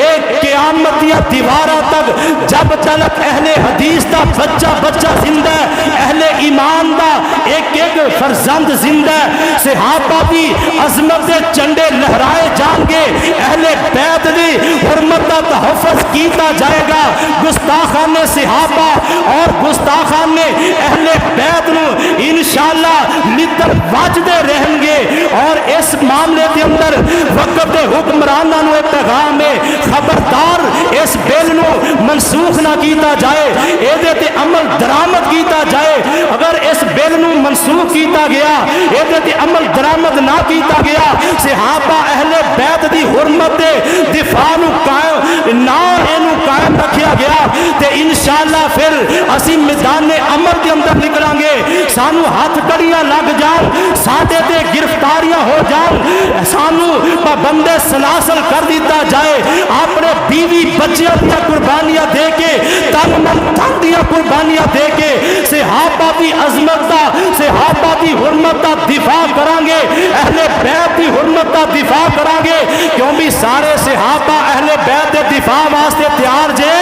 एक क़यामत या दीवारा तक जब तक अहले हदीस का बच्चा जिंदा है, अहले ईमान का एक फरजंद जिंदा है, सहाबा की अजमत के झंडे लहराए जाएंगे, अहले बैत की हुर्मत का तहफ़्फ़ुज़ किया जाएगा। गुस्ताखान ने सहाबा और गुस्ताखान ने अहले बैत नूं इंशाअल्लाह मित्र वजदे रहेंगे। और इस मामले के अंदर वक्त के हुक्मरानां नूं एक पैगाम है, खबरदार इस बिल नूं मनसूख ना किया जाए, इहदे ते अमल दरामद किया जाए। अगर इस बिल नूं मनसूख किया गया, इहदे ते अमल दरामद ना किया गया, सहाबा अहले बैत दी हुर्मत दे दिफा नूं कायम ना इहनूं कायम रखिया गया ते इंशाअल्लाह फिर असीं मैदान अमल के अंदर निकलांगे। सानू हाथ कड़ियां लग जान, साडे ते गिरफ्तारियां हो जान, सानू पाबंदे सलासल कर दिता जाए। अपने बीवी बच्चियों की कुर्बानियां दे के, तन मन धन दी कुर्बानियां दे के सहाबा की अजमत का, सहाबा की हुर्मत का दिफा करांगे, अहले बैत की हुर्मत का दिफा करांगे। क्योंकि सारे सहाबा अहले बैत के दिफा वास्ते तैयार जे,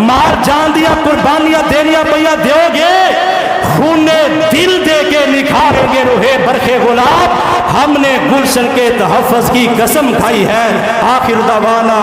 मार जान दिया कुर्बानियां देनिया पैया दोगे, खूने दिल दे के निखारेंगे रोहे बरखे गुलाब। हमने गुलशन के तहफ़्फ़ुज़ की कसम खाई है। आखिर दवाना